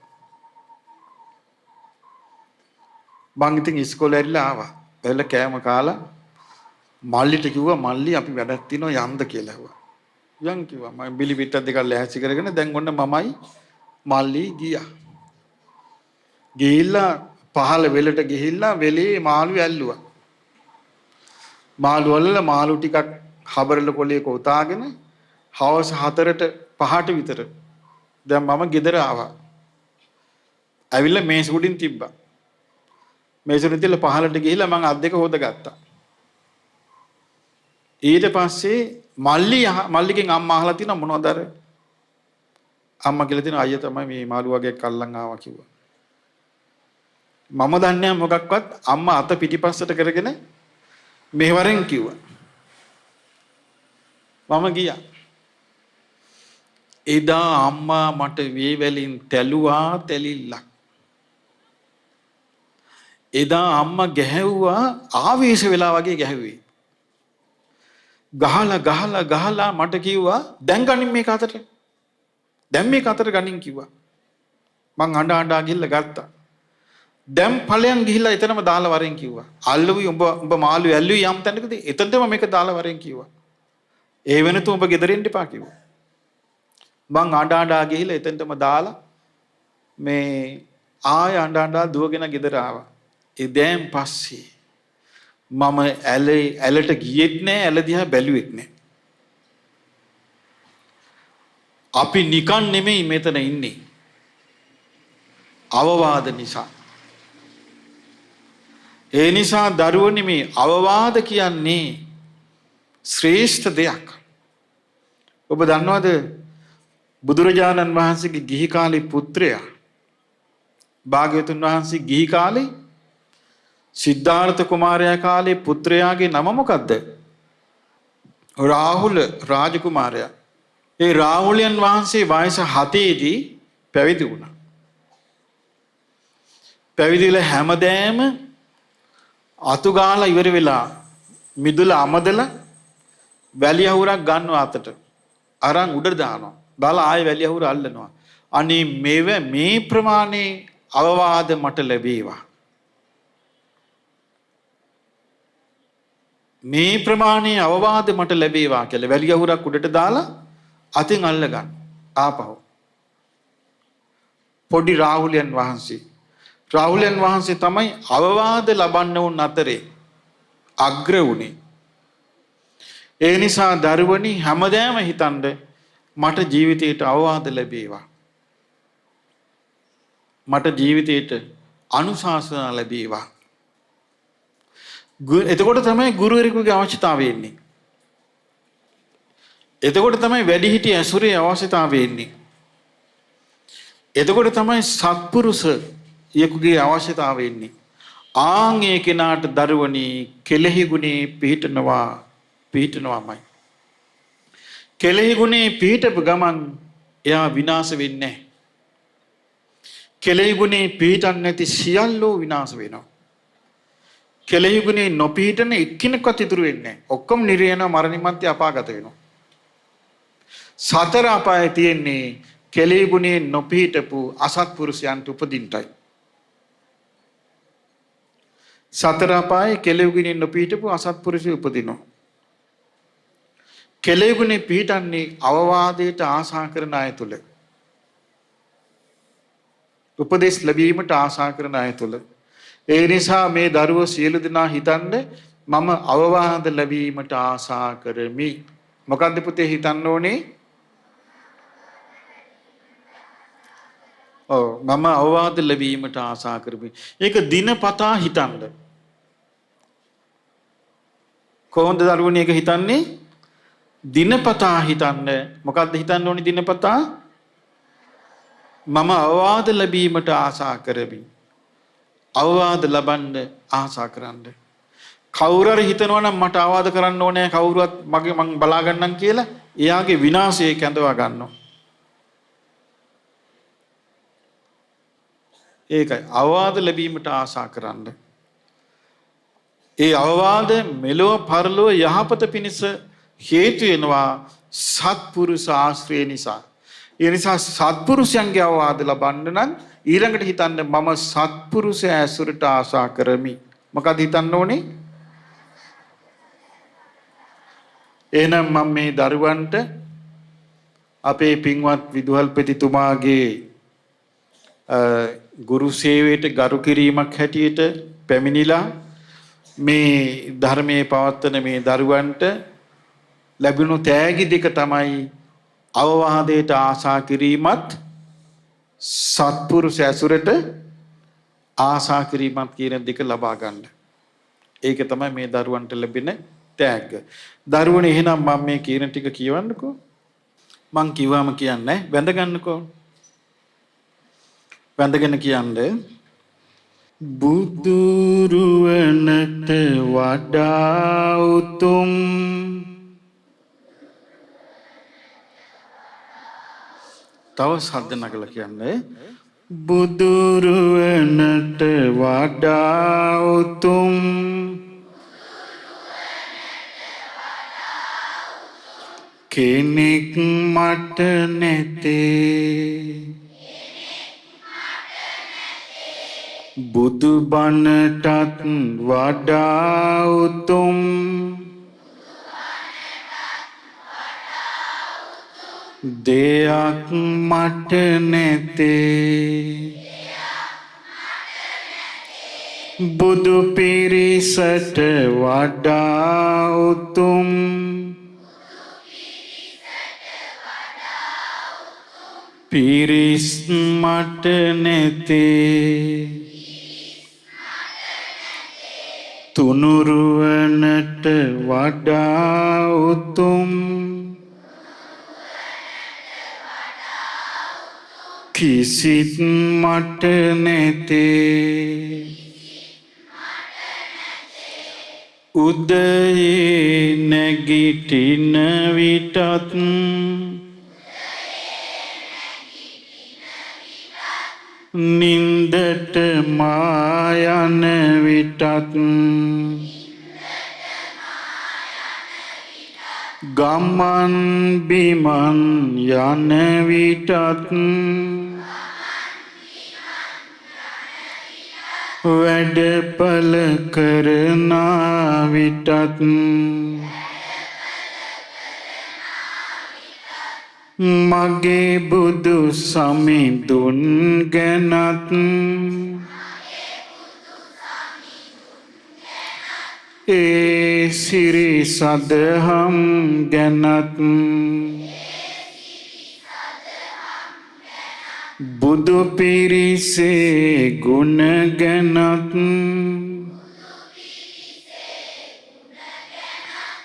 මං ඉතින් ඉස්කෝලේ ඇරිලා ආවා. එළ කෑම කාලා මල්ලිට කිව්වා මල්ලි අපි වැඩක් තියෙනවා යන්ද කියලා ඇහුවා. යන් කිව්වා. මම බිලි පිටක් දෙකක් ලෑස්ති කරගෙන දැන් ඔන්න මමයි මල්ලි ගියා. ගිහිල්ලා පහළ වෙලට ගිහිල්ලා වෙලේ මාළු ඇල්ලුවා. මාළු වල මාළු ටිකක් හබරල කොලේ කොතාගෙන හවස 4ට 5ට විතර දැන් මම ගෙදර ආවා. ඇවිල්ලා මේස උඩින් තිබ්බා. මේස උඩින් තියලා පහළට ගිහිල්ලා මම අත් දෙක හොදගත්තා. ඊට පස්සේ මල්ලිගෙන් අම්මා අහලා තිනා මොනවද අර අම්මා කියලා තිනා අයියා තමයි මේ මාළු වගේ කල්ලන් ආවා කිව්වා. මම දන්නේ මොකක්වත් අම්මා අත පිටිපස්සට කරගෙන මෙහෙවරෙන් කිව්වා. මම ගියා. එදා අම්මා මට වේවැලින් තැලුවා තැලිල්ලක්. එදා අම්මා ගැහැව්වා ආවේශ වෙලා වගේ ගැහැව්වේ. ගහලා මට කිව්වා දැන් ගනින් මේක අතට. දැන් මේක අතට ගනින් කිව්වා. මං අඬා ගිහිල්ලා ගත්තා. දැන් ඵලයන් ගිහිල්ලා එතනම දාලා වරෙන් කිව්වා. අල්ලුවි උඹ මාළු ඇල්ලුවි යම් තැනකදී එතනටම මේක දාලා වරෙන් කිව්වා. ඒ වෙනතු උඹ ගෙදරින් දෙපා කිව්වා. මං අඬා ගිහිල්ලා එතනටම දාලා මේ ආය අඬා දුවගෙන ගෙදර ආවා. ඉදැන් පස්සේ මම ඇලට ගියෙත් නෑ, ඇල දිහා බැලුවෙත් නෑ. අපි නිකන් නෙමෙයි මෙතන ඉන්නේ. අවවාද නිසා. ඒ නිසා දරුවනි මේ අවවාද කියන්නේ ශ්‍රේෂ්ඨ දෙයක්. ඔබ දන්නවද බුදුරජාණන් වහන්සේගේ ගිහි කාලේ පුත්‍රයා භාග්‍යවතුන් වහන්සේ ගිහි කාලේ සිද්ධාර්ථ කුමාරයා කාලේ පුත්‍රයාගේ නම මොකද්ද? රාහුල රාජකුමාරයා. ඒ රාහුලයන් වහන්සේ වයස 7දී පැවිදි වුණා. පැවිදිලා හැමදෑම අතු ගාලා ඉවර වෙලා මිදුල අමදලා වැලිය හුරක් ගන්නවා අතට. අරන් උඩ දානවා. දාලා ආයෙ වැලිය හුර අල්ලනවා. අනේ මේ ප්‍රමාණේ අවවාද මට ලැබේවා. මේ ප්‍රමාණයේ අවවාද මට ලැබේවා කියලා වැලිය හුරක් උඩට දාලා අතින් අල්ල ගන්න. ආපහු. පොඩි රාහුලයන් වහන්සේ තමයි අවවාද ලබන්න උන් අතරේ අග්‍ර වුණේ. ඒ නිසා දරුවනි හැමදාම හිතන්න මට ජීවිතයට අවවාද ලැබේවා. මට ජීවිතයට අනුශාසනා ලැබේවා. එතකොට තමයි ගුරුවරයෙකුගේ අවශ්‍යතාවය එන්නේ. එතකොට තමයි වැඩිහිටි ඇසුරේ අවශ්‍යතාවය එන්නේ. එතකොට තමයි සත්පුරුෂයෙකුගේ අවශ්‍යතාවය එන්නේ. ආන් ඒ කෙනාට දරුවනි කෙලෙහි ගුණේ පිහිටනවාමයි. කෙලෙහි ගුණේ පිහිටපු ගමන් එයා විනාශ වෙන්නේ නැහැ. කෙලෙහි ගුණේ පිහිටන්නේ නැති සියල්ලෝ විනාශ වෙනවා. කෙලෙහි ගුණේ නොපිහිටන එක්කෙනෙක්වත් ඉතුරු වෙන්නේ නැහැ. ඔක්කොම නිරයන මරණින් මන්ති අපාගත වෙනවා. සතර අපායේ තියෙන්නේ කෙලෙහි ගුණේ නොපිහිටපු අසත්පුරුෂයන්ට උපදින්නයි. සතර අපායේ කෙලෙහි ගුණේ නොපිහිටපු අසත්පුරුෂය උපදිනවා. කෙලෙහි ගුණේ පිහිටන්නේ අවවාදයට ආශා කරන අය තුල. උපදේශ ලැබීමට ආශා කරන අය තුල. ඒ නිසා මේ දරුවෝ සියලු දෙනා හිතන්නේ මම අවවාද ලැබීමට ආශා කරමි. මොකද්ද පුතේ හිතන්න ඕනේ? මම අවවාද ලැබීමට ආශා කරමි. ඒක දිනපතා හිතන්න. කොහොමද දරුවනේ ඒක හිතන්නේ? දිනපතා හිතන්න. මොකද්ද හිතන්න ඕනේ දිනපතා? මම අවවාද ලැබීමට ආශා කරමි. අවවාද ලබන්න ආශා කරන්න. කවුරු හරි හිතනවා නම් මට අවවාද කරන්න ඕනේ කවුරුවත් මං බලා ගන්නම් කියලා එයාගේ විනාශය කැඳවා ගන්නවා. ඒකයි අවවාද ලැබීමට ආශා කරන්න. ඒ අවවාද මෙලොව පරලොව යහපත පිණිස හේතු වෙනවා සත්පුරුෂ ආශ්‍රය නිසා. ඒ නිසා සත්පුරුෂයන්ගේ අවවාද ලබන්න නම් ඊළඟට හිතන්න මම සත්පුරුෂ ඇසුරට ආශා කරමි. මොකද හිතන්න ඕනේ? එහෙනම් මම මේ දරුවන්ට අපේ පින්වත් විදුහල්පතිතුමාගේ ගුරු සේවයට ගරු කිරීමක් හැටියට පැමිණිලා මේ ධර්මයේ පවත්වන මේ දරුවන්ට ලැබුණු තෑගි දෙක තමයි අවවාදයට ආශා කිරීමත් සත්පුරුෂ ඇසුරට ආශා කිරීමත් කියන දෙක ලබා ගන්න. ඒක තමයි මේ දරුවන්ට ලැබෙන තෑග්ග. දරුවනේ එහෙනම් මම මේ කියන ටික කියවන්නකෝ. මං කිව්වම කියන්නේ වැඳ ගන්නකෝ. වැඳගෙන කියන්නේ බුදුරුවනට වඩා උතුම් තව සද්ද නගලා කියන්නේ බුදුරුවනට වඩා උතුම් කෙනෙක් මට නැතේ බුදු බණටත් වඩා උතුම් දෙයක් මට නැතේ බුදු පිරිසට වඩා උතුම් පිරිස් මට නැතේ තුනුරුවනට වඩා උතුම් කිසිත් මට නැතේ උදයේ නැගිටින විටත් නින්දට මා යන විටත් ගමන් බිමන් යන විටත් වැඩපල කරන විටත් මගේ බුදු සමිඳුන් ගැනත් ඒ සිරි සදහම් ගැනත් බුදු පිරිසේ ගුණ ගැනත්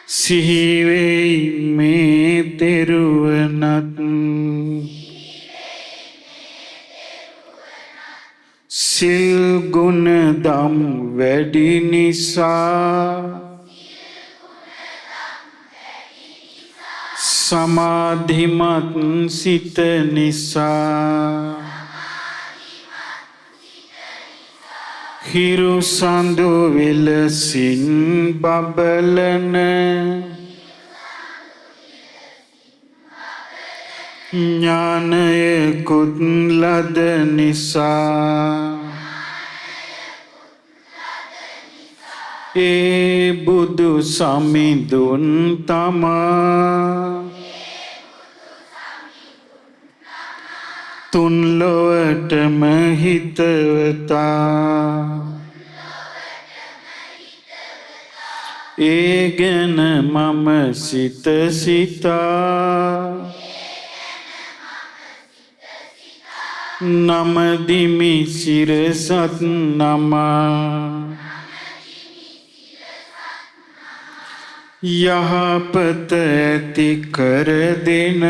සිහිවෙයි මේ තෙරුවනත් සිල් ගුණ දම් වැඩි නිසා සමාධිමත් සිත නිසා හිරු සඳු විලසින් බබලන ඥානයකුත් ලද නිසා ඒ බුදු සමිඳුන් තමා තුන් ලොවටම හිතවතා ඒ ගැන මම සිත සිතා නමදිමි සිරසත් නමා යහපත ඇති කර දෙන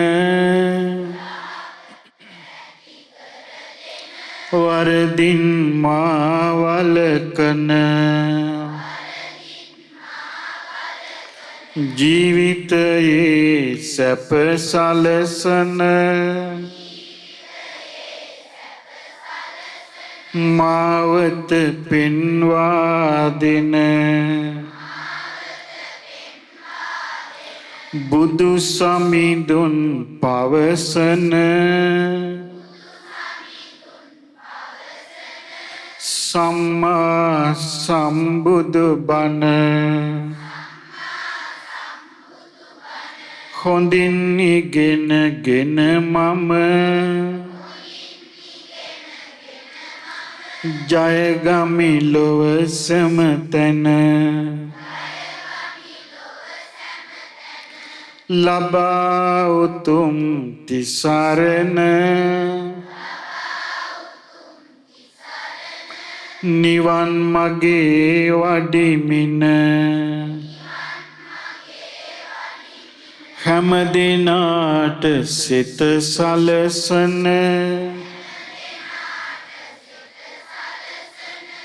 වරදින් මා වළකන ජීවිතයේ සැප සලසන මාවත පෙන්වා දෙන බුදු සමිඳුන් පවසන සම්මා සම්බුදු බණ හොඳින් ඉගෙනගෙන මම ජයගමි ලොව සැමතැන ලබා උතුම් තිසරණ නිවන් මගේ වඩිමින හැම දිනාට සිත සලසන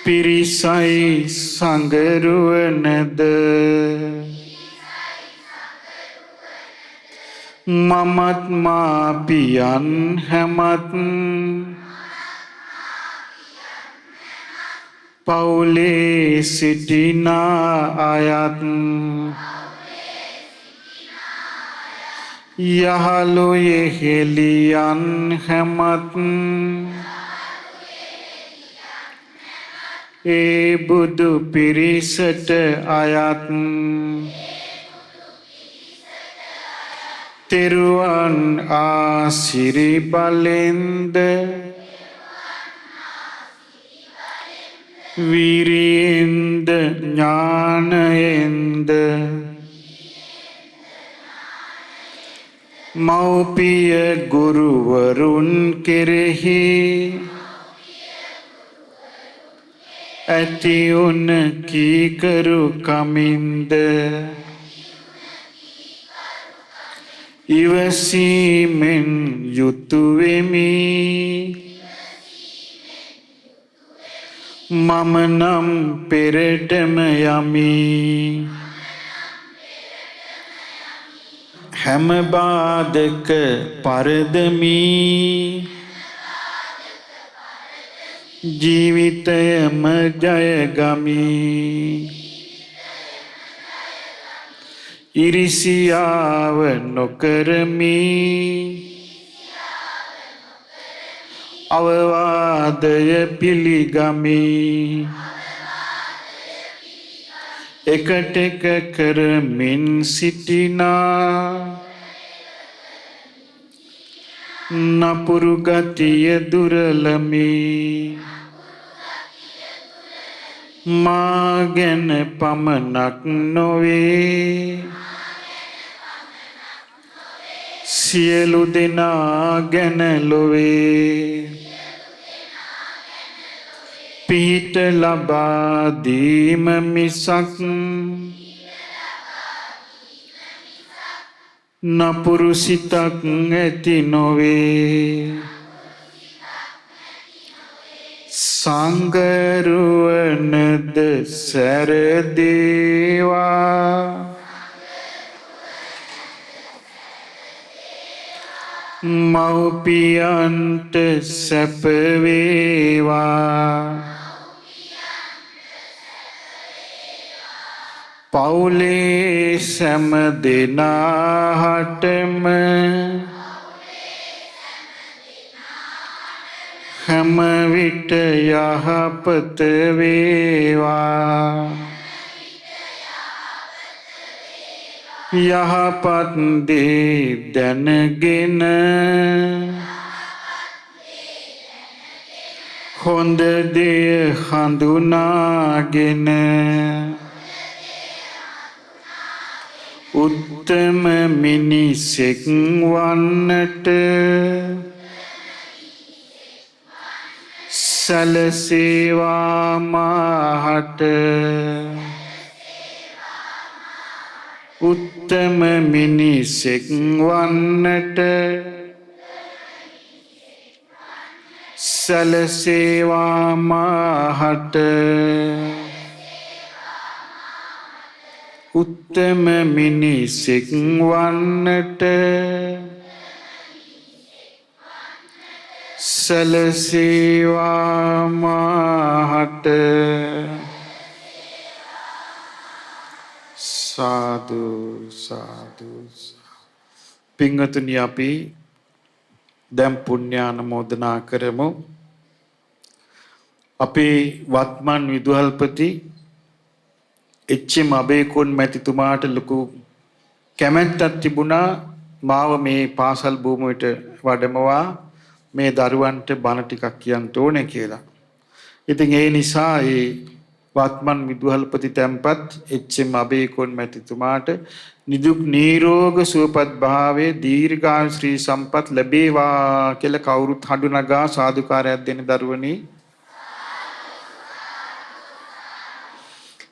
පිරිසයි සංගරුවනද මමත් මාපියන් හැමත් පවුලේ සිටිනා අයත් යහළු යෙහෙලියන් හැමත් ඒ බුදු පිරිසට අයත් තෙරුවන් ආසිරි බලෙන්ද වීරියෙන්ද ඥානයෙන්ද මව්පිය ගුරුවරුන් කෙරෙහි ඇති උන කීකරු කමින්ද ඉවසීමෙන් යුතු වෙමි මම නම් පෙරටම යමි හැම බාධක පරදමි ජීවිතයම ජයගමි ඉරිසියාව නොකරමි අවවාදය පිළිගමි එකට එක කරමින් සිටිනා නපුරු ගතිය දුරලමි මා ගැන පමණක් නොවේ සියලු දෙනා ගැන ලොවේ පිහිට ලබා දීම මිසක් නපුරු සිතක් ඇති නොවේ සංගරුවනද සැරදේවා මව්පියන්ට සැප වේවා පවුලේ සෑම දෙනාටම හැම විට යහපත වේවා යහපත් දේ දැනගෙන හොඳ දේ හඳුනාගෙන උත්තම මිනිසෙක් වන්නට සැලසේවා මාහට උත්තම මිනිසෙක් වන්නට සැලසේවා මාහට උත්තම මිනිසෙක් වන්නට සැලසේවා මාහට සාදු සාදු පින්වතුනි අපි දැන් පුණ්‍යානුමෝදනා කරමු අපේ වත්මන් විදුහල්පති එච්.එම්. අබේකොන් මැතිතුමාට ලොකු කැමැත්තක් තිබුණා මාව මේ පාසල් භූමියට වඩමවා මේ දරුවන්ට බණ ටිකක් කියන්න ඕනේ කියලා. ඉතින් ඒ නිසා ඒ වත්මන් විදුහල්පති තැන්පත් එච්.එම්. අබේකොන් මැතිතුමාට නිදුක් නිරෝග සුවපත් භාවයේ දීර්ඝායු ශ්‍රී සම්පත් ලැබේවා කියලා කවුරුත් හඬු නගා සාදුකාරයක් දෙන දරුවනි.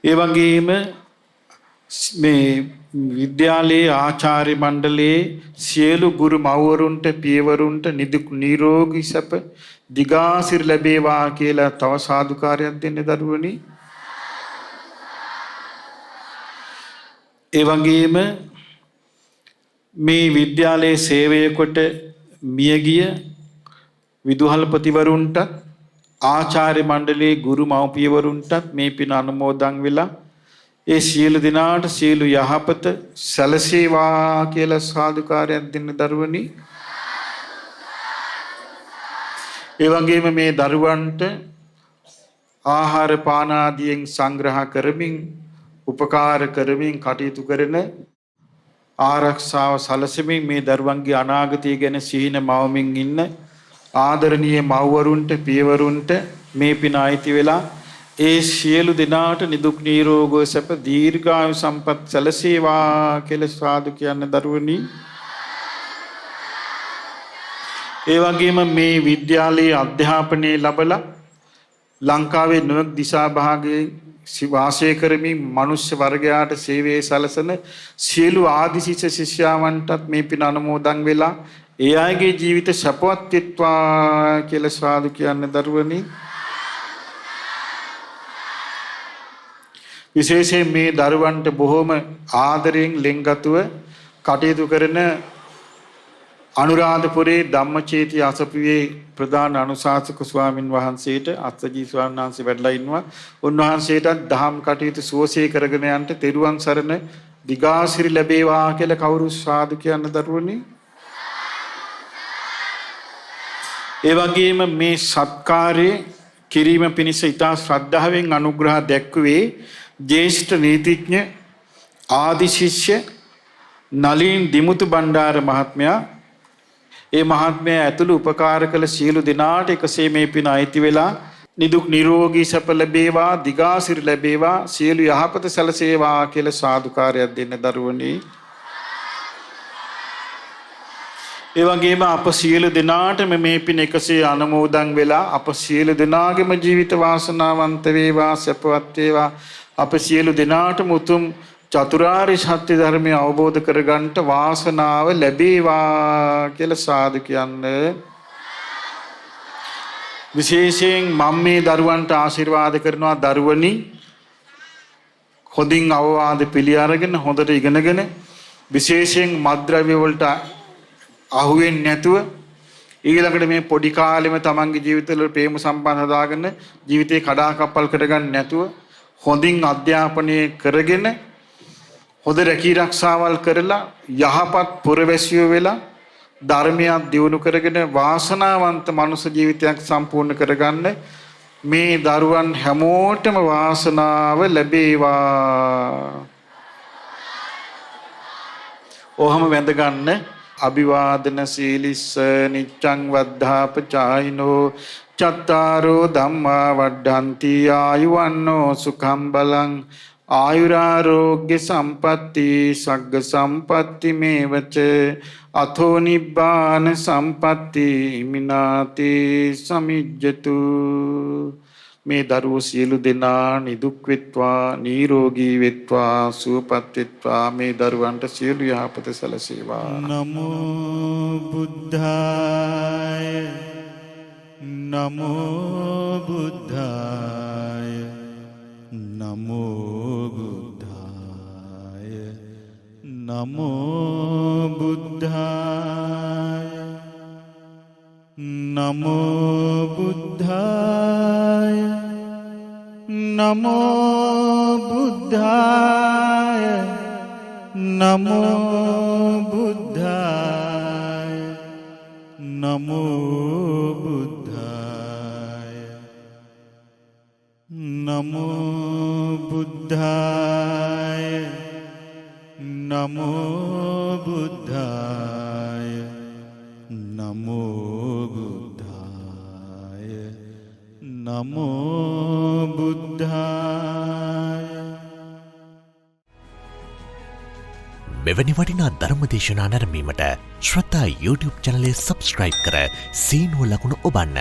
ඒ වගේම මේ විද්‍යාලයේ ආචාර්ය මණ්ඩලයේ සියලු ගුරු මව්වරුන්ට පියවරුන්ට නිදුක් නිරෝගී සැප දිගාසිරි ලැබේවා කියලා තව සාදුකාරයක් දෙන්න දරුවනි. ඒ වගේම මේ විද්‍යාලයේ සේවය කොට මියගිය විදුහල්පතිවරුන්ට ආචාර්ය මණ්ඩලයේ ගුරු මව්පියවරුන්ටත් මේ පින අනුමෝදන් වෙලා ඒ සියලු දෙනාට සියලු යහපත සැලසේවා කියලා සාදුකාරයක් දෙන්න දරුවනි. ඒ වගේම මේ දරුවන්ට ආහාර පාන ආදියෙන් සංග්‍රහ කරමින් උපකාර කරමින් කටයුතු කරන ආරක්ෂාව සැලසෙමින් මේ දරුවන්ගේ අනාගතය ගැන සිහින මවමින් ඉන්න ආදරණීය මව්වරුන්ට පියවරුන්ට මේ පින අයිති වෙලා ඒ සියලු දෙනාට නිදුක් නිරෝගී සැප දීර්ඝායු සම්පත් සැලසේවා කියලා සාදු කියන්න දරුවනි. ඒ වගේම මේ විද්‍යාලයේ අධ්‍යාපනය ලැබලා ලංකාවේ නොයෙක් දිසා භාගයේ වාසය කරමින් මනුෂ්‍ය වර්ගයාට සේවයේ සැලසෙන සියලු ආදි ශිෂ්‍යයන්ටත් මේ පින අනුමෝදන් වෙලා ඒ අයගේ ජීවිත සපවත් වෙත්වා කියලා සාදු කියන්න දරුවනි. විශේෂයෙන් මේ දරුවන්ට බොහොම ආදරයෙන් ලෙන්ගතුව කටයුතු කරන අනුරාධපුරේ ධම්මචේති අසපුවේ ප්‍රධාන අනුශාසක ස්වාමින් වහන්සේට අත්ජී ස්වාමීන් වහන්සේ වැඩලා ඉන්නවා. උන්වහන්සේටත් දහම් කටයුතු සුවසේ කරගෙන යන්න තෙරුවන් සරණ දිගාසිරි ලැබේවා කියලා කවුරු සාදු කියන දරුවනි. ඒ වගේම මේ සත්කාරයේ කිරීම පිණිස ඉතා ශ්‍රද්ධාවෙන් අනුග්‍රහ දැක්වේ ජ්‍යෙෂ්ඨ නීතිඥ ආදි ශිෂ්‍ය නලින් දිමුතු බණ්ඩාර මහත්මයා. ඒ මහත්මයා ඇතුළු උපකාර කළ සියලු දෙනාට එකසේ මේ පින අයිති වෙලා නිදුක් නිරෝගී සැප ලැබේවා දිගාසිරි ලැබේවා සියලු යහපත සැලසේවා කියලා සාදුකාරයක් දෙන්න දරුවනි. ඒ වගේම අප සියලු දෙනාටම මේ පින එකසේ අනුමෝදන් වෙලා අප සියලු දෙනාගේම ජීවිත වාසනාවන්ත වේවා සැපවත් වේවා අප සියලු දෙනාටම උතුම් චතුරාර්ය සත්‍ය ධර්මය අවබෝධ කරගන්නට වාසනාව ලැබේවා කියලා සාදු කියන්නේ. විශේෂයෙන් මම මේ දරුවන්ට ආශිර්වාද කරනවා දරුවනි හොඳින් අවවාද පිළි අරගෙන හොඳට ඉගෙනගෙන විශේෂයෙන් මත්ද්‍රව්‍ය වලට අහු වෙන්නේ නැතුව ඊළඟට මේ පොඩි කාලෙම තමන්ගේ ජීවිතවල ප්‍රේම සම්බන්ධ හදාගෙන ජීවිතේ කඩාකප්පල් කරගන්න නැතුව හොඳින් අධ්‍යාපනය කරගෙන හොඳ රැකී රක්ෂාවල් කරලා යහපත් පුරවැසියෝ වෙලා ධර්මයක් දියුණු කරගෙන වාසනාවන්ත මනුෂ්‍ය ජීවිතයක් සම්පූර්ණ කරගන්න මේ දරුවන් හැමෝටම වාසනාව ලැබේවා. ඔහම වැඳ ගන්න. අභිවාදන සීලිස්ස නිච්ඡං වද්ධාපචායිනෝ චත්තාරෝ ධම්මා වඩ්ඩಂತಿ ආයුවන්නෝ සුඛං බලං ආයුරාෝග්‍ය සම්පatti සග්ග සම්පatti මේවච අතෝ නිබ්බාන සම්පatti මිනාති සමිජ්ජතු. මේ දරුවෝ සියලු දෙනා නිදුක් වෙත්වා නිරෝගී වෙත්වා සුවපත් වෙත්වා මේ දරුවන්ට සියලු යහපත සැලසේවා. නමෝ බුද්ධාය නමෝ බුද්ධාය නමෝ බුද්ධාය නමෝ බුද්ධාය නමෝ බුද්ධාය නමෝ බුද්ධාය නමෝ බුද්ධාය නමෝ බුද්ධාය නමෝ බුද්ධාය නමෝ බුද්ධාය නමෝ බුද්ධාය නමෝ බුද්ධාය. මෙවැනි වටිනා ධර්ම දේශනා නැරඹීමට ශ්‍රද්ධා YouTube චැනලය සබස්ක්‍රයිබ් කර සීනුව ලකුණ ඔබන්න.